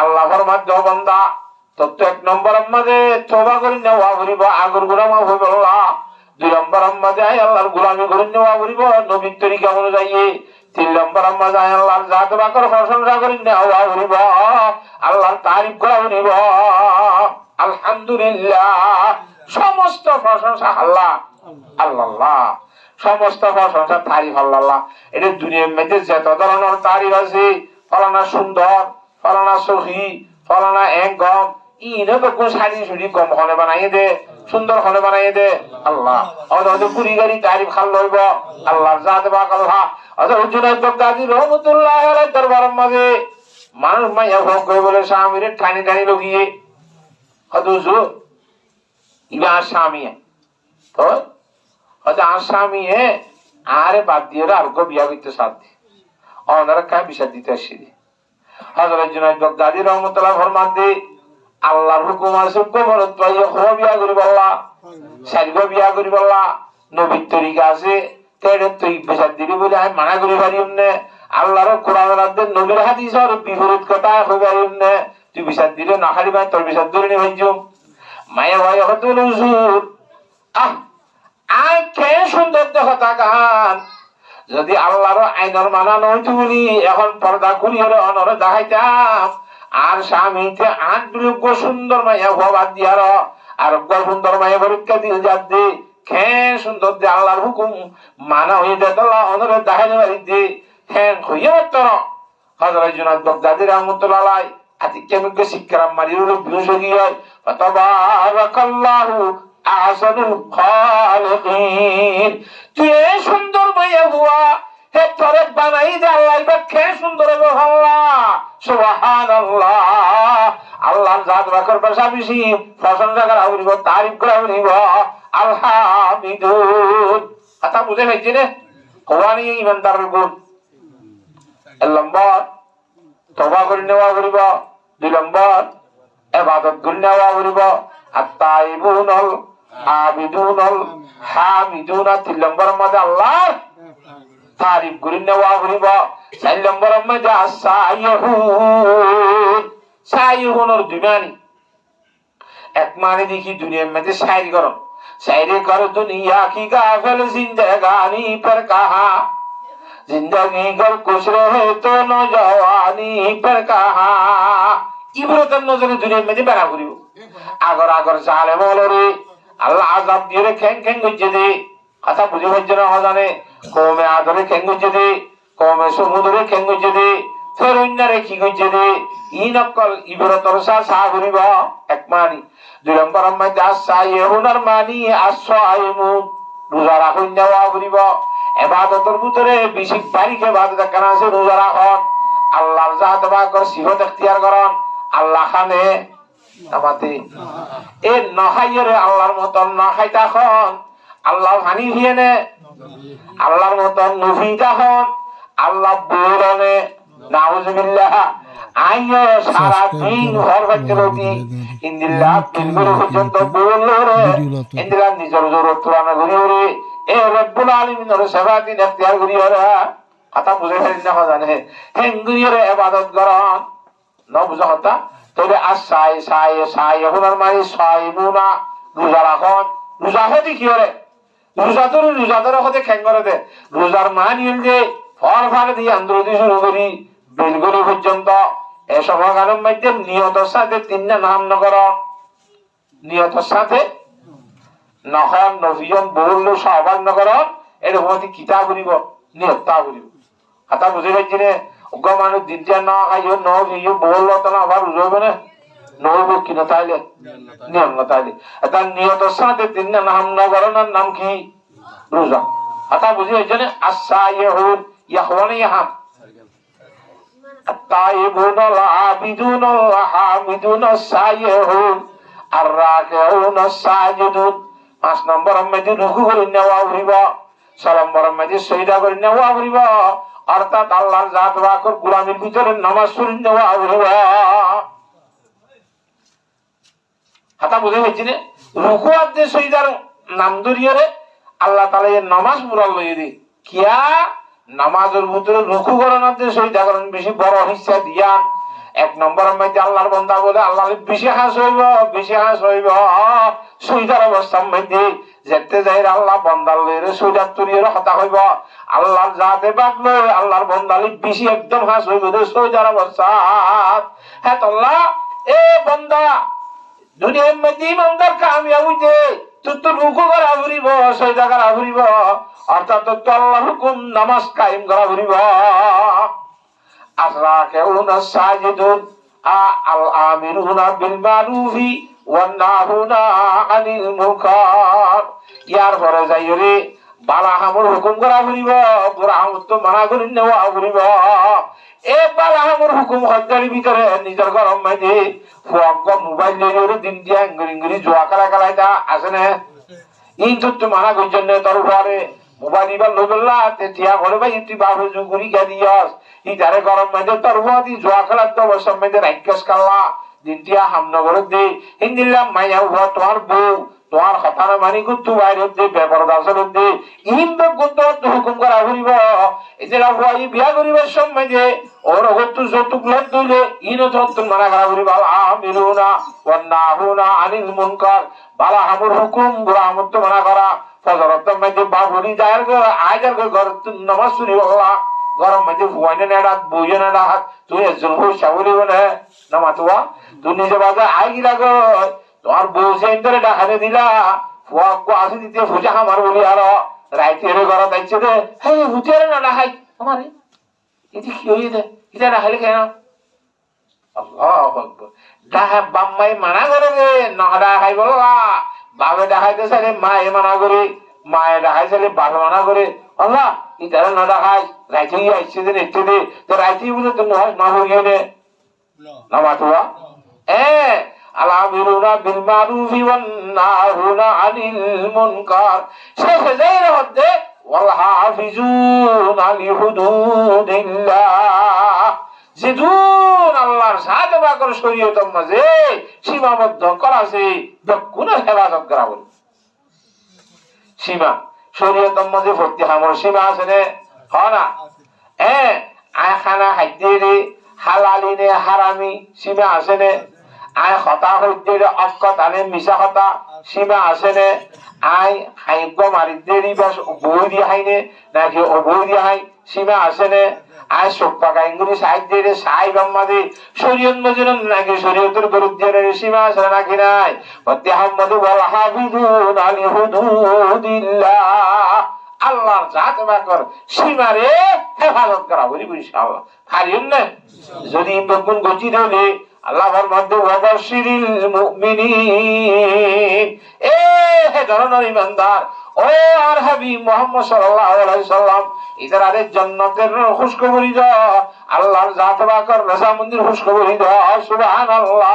আল্লাহ ফরমাত দাও বান্দা তত 1 নম্বর মাঝে তওবা করি নেওয়া করিব আগর গুনাহ মাফ হইব আল্লাহ 2 নম্বর মাঝে আল্লাহর গোলামি করি নেওয়া করিব নবীর তরিকা অনুযায়ী 3 নম্বর মাঝে আল্লাহর জাত বাকর প্রশংসা করি নেওয়া করিব আল্লাহর তারিফ করা করিব আলহামদুলিল্লাহ সমস্ত প্রশংসা আল্লাহ আল্লাহ সমস্ত প্রশংসা তারিফ আল্লাহ এটা দুনিয়ার মধ্যে যত ধরনের তারিফ আছে ফলানা সুন্দর ফলানা সহি ফলানা একগম ইনে তো শাড়ি সুড়ি কম হলে বানাইয়ে দে সুন্দর হলে বানাইয়ে দে আল্লাহ আমাদের পুরি গাড়ি তারিফ খাল লইব আল্লাহর জাত বাক আল্লাহ আচ্ছা জুনাইদ বাগদাদি রহমাতুল্লাহ আলাইহি দরবারের মাঝে মানুষ মাইয়া ভোগ করে বলে স্বামীর টানি টানি লগিয়ে হদুজু ইবা স্বামী তো হয়তো আর স্বামী আরে বাদ দিয়ে আর গো বিয়া করতে সাথে ওনারা কায় বিষয় দিতে আসি হযরত জুনাইদ বাগদাদি রহমাতুল্লাহ ফরমান দে আল্লাহর হুকুম আছে গোবরত পাইয়ে খো বিয়া করি বললা সাইগো বিয়া করি বললা নবীর তরিকা আছে তেরে তুই বিষয় দিবি বলে আমি মানা করি পারিম না আল্লাহর কোরআনের মধ্যে নবীর হাদিসের বিপরীত কথা কই পারিম না তুই বিষয় দিলে না খালি ভাই তোর বিষয় ধরে নি ভাইজুম মায়া ভাই হতুল হুজুর আই কে সুন্দর দেহ তাকান যদি আল্লাহর আইনের মানা নইতো বলি এখন পর্দা খুলি হলে অনরে দেখাইতাম আর স্বামীতে 8 লক্ষ সুন্দর মাইয়া ভবাদ দিয়ার আর সুন্দর মাইয়া পরীক্ষা দিয়ে যাত দে খে সুন্দর দে আল্লাহর হুকুম মানা হয়ে যেত অনরে দেখাইতে পারি দে হ্যাঁ হইয়া তোর হযরত জুনাইদ বাগদাদি রাহমাতুল্লাহ আলাইহি আতি কেমকে শিক্ষারাম মারির বিউশ গিয়ে তাবারাকাল্লাহু আহসানুল খালিকিন তুই সুন্দর মাইয়া হুয়া হে তোরে বানাই দে আল্লাহ এবার কে সুন্দর হবে আল্লাহ সুবহানাল্লাহ আল্লাহর জাত বাকর পাশাপাশি প্রশংসা করা হইব তারিফ করা হইব আলহামিদুন কথা বুঝে হইছে রে কোরআনই ইমানদারের গুণ 1 নম্বর তওবা করে নেওয়া করিব 2 নম্বর ইবাদত করে নেওয়া করিব আত্তাইবুনাল আবিদুনাল হামিদুনা 3 নম্বর মধ্যে আল্লাহর তারিফ করে নেওয়া করিব 4 নম্বর মধ্যে সাইয়ুনের দুমানি এক মানে দেখি দুনিয়ার মধ্যে শায়রি করন शायरी कर दुनिया की गाफिल जिंदगानी पर कहा जिंदगी कर खुश रहे तो नौजवानी पर कहा ইব্রাহিম নজরে দুনিয়ার মধ্যে বেড়া করিব আগর আগর জালে বলরে আল্লাহ আযাব দিয়ে খ্যাং খ্যাং গজ্জে দে কথা বুঝে হচ্ছে না জানে কমে আদরে খ্যাং গজ্জে দে কমে সমুদ্রে খ্যাং গজ্জে দে ফেরুন্নারে কি গজ্জে দে ইনকল ইব্রাতর সা করিব এক মানি দুই নম্বর মধ্যে আসায়ে হুনার মানি আসাইমু রোজা রাখুন দেওয়া করিব ইবাদতের ভিতরে বেশি বাড়িকে ইবাদত কেন আছে রোজা রাখুন আল্লাহর জাত বাকর সিফত ইখতিয়ার করুন আল্লাহ খানে আমাতে এ নহাইরে আল্লাহর মতন না খাইতা খন আল্লাহ হানি ভিয়েনে আল্লাহর মতন নফিতা খন আল্লাহ বলনে নাউজুবিল্লাহ আইয়ো সারা দিন ঘর বাচ্চা রতি ইন্দিল্লাহ বিলগুলো পর্যন্ত বললো রে ইন্দিল্লাহ নিজের জরুরত পূরণ করিও রে এ রব্বুল আলামিনের সেবা দিন ইখতিয়ার করিও রে কথা বুঝে ফেলেন না জানে হেঙ্গুইরে ইবাদত করন না বুঝা কথা তবে আসাই সাই সাই হুনার মানে সাইমুনা রোজা রাখুন রোজা হতে কি করে রোজাদার হতে খ্যাং করে দে রোজার মান ইলদে ফর ফার দিয়ে আন্দোলন শুরু করি বেলগুলি পর্যন্ত এই সময়কালের মধ্যে নিয়তের সাথে তিনটা নাম নগর নিয়তের সাথে নহন নভিয়ন বললো সহবান নগর এরকম কিতা করিব নিয়তা করিব কথা বুঝে পাইছি রে ওগো মানুষ দিনটা না খাইও ন ভিও বললো তো না আবার রুজবে না নইব কি না তাইলে নিয়ম না তাইলে তার নিয়তের সাথে তিনটা নাম নগরনার নাম কি রোজা কথা বুঝে পাইছি না আসাইহুন ইয়াহওয়ান ইয়াহাম الطائبون العابدون الحامدون السائحون الراكعون الساجدون 5 নম্বর মধ্যে রুকু করে নেওয়া হইব 6 নম্বর মধ্যে সিজদা করে নেওয়া হইব অর্থাৎ আল্লাহর জাত ওয়াকর গোলামের ভিতরে নামাজ পড়ে নেওয়া হইব হাতা বুঝে হইছে না রুকু আর যে সিজদার নাম ধরিয়ে আল্লাহ তাআলা এই নামাজ মুরাল লইয়ে দি কিয়া নামাজের ভিতরে রুকু করানোর যে সিজদা করেন বেশি বড় হিস্সা দিয়ান 1 নম্বরের মধ্যে আল্লাহর বান্দা বলে আল্লাহ বেশি হাস হইব সিজদার অবস্থার মধ্যে যেতে যাই আল্লাহ বান্দার লইরে সিজদার তুলিয়ে হতা হইব আল্লাহর জাতে বাকলো আল্লাহর বান্দালি বেশি একদম হাস হইব দে সিজদার অবস্থা হ্যাঁ আল্লাহ এ বান্দা দুনিয়ার মধ্যে ইমানদার কামিয়াব হইতে তো রুকু করা ঘুরিব সিজদা করা ঘুরিব অর্থাৎ তো আল্লাহর হুকুম নামাজ কায়েম করা ঘুরিব الراكعون الساجدون الآمرون بالمعروف والناهون عن المنكر ইয়ার পরে যাইরে বালা হামর হুকুম করা ঘুরিব বুড়া হামর তো মানা করে নেওয়া ঘুরিব এ বালা হামর হুকুম হজ্জার ভিতরে নিজের গরম মাঝে ফুয়াক মোবাইল লইরে দিন দিয়া ইংরি জোয়া খেলাইতা আছে না কিন্তু তো মানা করছেন না তোর ঘরে মোবাইল ইবার লইবল্লা তেতিয়া ঘরে ভাই তুই বাবু জুগুরি গা দিয়াস ই তারে গরম মাঝে তোর দি জোয়া খেলার তো অবসর মাঝে রাইকাস কাল্লা দিনটিয়া হামনগর দে হিন্দিল্লা মাইয়া উভা তোমার বউ তোমার হতানা মানি গুত্তু বাইর দে ব্যাপার দাসর দে ইম গুত্তু হুকুম করা ঘুরিব এজেলা ভয় বিয়া করিবার সময় যে ওর গুত্তু যতুক লট দিলে ইনো যতুক মানা করা ঘুরিব আমিরুনা ওয়ান্নাহুনা আনিল মুনকার বালা হামুর হুকুম বুড়া হামুর তো মানা করা ফজরত মধ্যে বাবুরি যায়ের ঘর আজার ঘর নামাজ শুনি বাবা গরম মধ্যে ফুয়াইনে নেড়াত বইয়ে নেড়াত তুই একজন হো সাবলি বলে নামাতুয়া তুই নিজে বাজা আই গিলা গো তোমার বউ সেন্টারে ডাকাতে দিলা ফুয়া কো আসি দিতে ফুজা আমার বলি আর রাইতের ঘর দাইছে দে হে হুতিয়ারে না ডাকাই আমারে এটি কি হইয়ে দে এটা ডাকাইলে কেন আল্লাহু আকবার ডাহা বাম্মাই মানা করে রে না ডাকাই বললা বাবে ডাকাইতে চাইলে মায়ে মানা করে মায়ে ডাকাই চাইলে বাবা মানা করে আল্লাহ ইতারা না ডাকাই রাইতে আইছে যে নেতে দে তো রাইতে বুঝে তো না হইয়ে নে না মাতুয়া আলামিরুনা বিল মারুফি ওয়ান নাহুনা আনিল মুনকার শেষে যাই হচ্ছে ওয়াল হাফিজুনা লিহুদুদিল্লাহ জিদুন আল্লাহর সাথে বাকর শরীয়তের মাঝে সীমাবদ্ধ করা আছে বেকুনের হেফাজত করা বলে সীমা শরীয়তের মাঝে ভর্তি হামর সীমা আছে রে হয় না আখানা খাদ্যে রে হালালি নে হারামি সীমা আছে নে আয় হতা হইতে অক্ষত আনে মিশা হতা সীমা আসেনে আয় হাইগ্য মারিদেরই বা বই দিয়ে হাইনে নাকি ও বই দিয়ে হাই সীমা আসেনে আয় সোপ্পা গাইঙ্গুলি সাহিত্যের সাই বাম্মাদি শরীয়ত মজুরন নাকি শরীয়তের বিরুদ্ধে সীমা আসে নাকি নাই ওয়াতি আহমদ ওয়াল হাফিজুন আলি হুদুদিল্লাহ আল্লাহর জাত বাকর সীমারে হেফাজত করা বলি ইনশাআল্লাহ হারিয়ন না যদি ইমগুন গতি হলে আল্লাহর মধ্যে ওয়াবাশিরিল মুমিনিন এ হে ধরনের ইমানদার ও আর হাবিব মুহাম্মদ সাল্লাল্লাহু আলাইহি সাল্লাম ইদারে জান্নাতের খুশখবরি দাও আল্লাহর জাত বাকর রাজামন্দির খুশখবরি দাও সুবহানাল্লাহ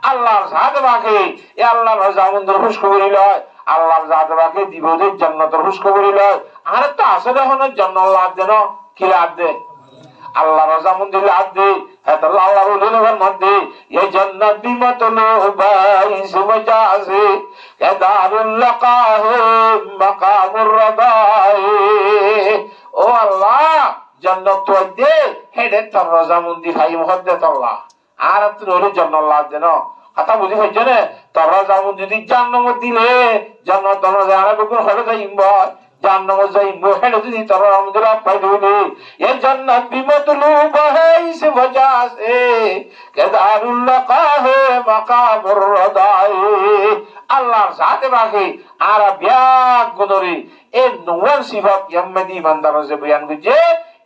আল্লাহর জাত বাকে এ আল্লাহর রাজামন্দির খুশখবরি লয় আল্লাহর জাত বাকে দিবদের জান্নাতের খুশখবরি লয় আর তো আছে যখন জান্নাত দেন কি লাভ দে আল্লাহ রাজামন্দির লাভ দে আল্লাহর ওলিদের মধ্যে এই জান্নাত বিমাতুল সুবজাসে কাদারুল লাকাহে মাকামুর রাদায়ে ও আল্লাহ জান্নাত তো দে হেডে তোর রাজামন্দির হাই মহদ্দত আল্লাহ আর তুই ওলি জান্নাত লাভ দেন কথা বুঝি হইছে না তোর রাজামন্দির যদি জান্নাত দিলে জান্নাত তোর জানা কোন হলে যাইব জান্নাত যাইব হেডে যদি তোর রাজামন্দির পাই দিলে এই জান্নাত বিমাতুল সুবজাসে কাদারুল লাকাহে মাকামুর রাদায়ে আল্লাহর জাতে বাকি আর বিয়াক গুদরি এ নওয়ান সিফাত ইয়ামদি ইমানদার যে বয়ান করছে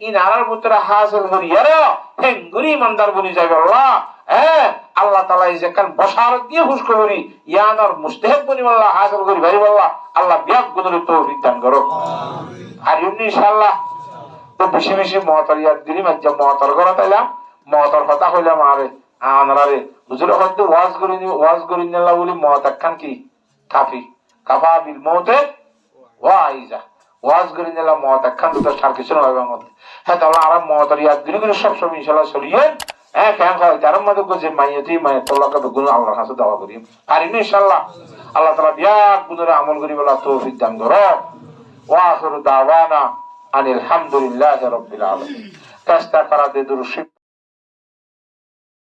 ইনারার পুত্র হাসিল করিয়ারা হেঙ্গুরি ইমানদার বনি যাবে আল্লাহ আল্লাহ তাআলা যেখান বশারত দিয়ে খুশখবরি ইয়ানার মুস্তাহিক বনি আল্লাহ হাসিল করি ভাই আল্লাহ আল্লাহ বিয়াক গুদরি তৌফিক দান করো আমিন ইনশাআল্লাহ তো বেশি বেশি মহতরিয়াত দিলি মাজ্জা মহতর করা তাইলাম মহতর কথা কইলাম আরে আনারে হুজুর হয়তো ওয়াজ করি নিলা বলি মত একখান কি কাফি কাফা বিল মউতে ওয়াইজা ওয়াজ করি নিলা মত একখান তো সার কিছু নয় মধ্যে হ্যাঁ তাহলে আর মহতর ইয়াদ দিলি করে সব সব ইনশাআল্লাহ চলিয়ে কেন হয় তার মধ্যে যে মাইয়াতি মায়াতুল্লাহকে বেগুন আল্লাহর কাছে দোয়া করি আর ইনশাআল্লাহ আল্লাহ তাআলা বিয়াক গুণরে আমল করি বলা তৌফিক দান করো ওয়া আখিরু দাওয়ানা আনিল হামদুলিল্লাহি রাব্বিল আলামিন কাস্তা করা দে দুরুদ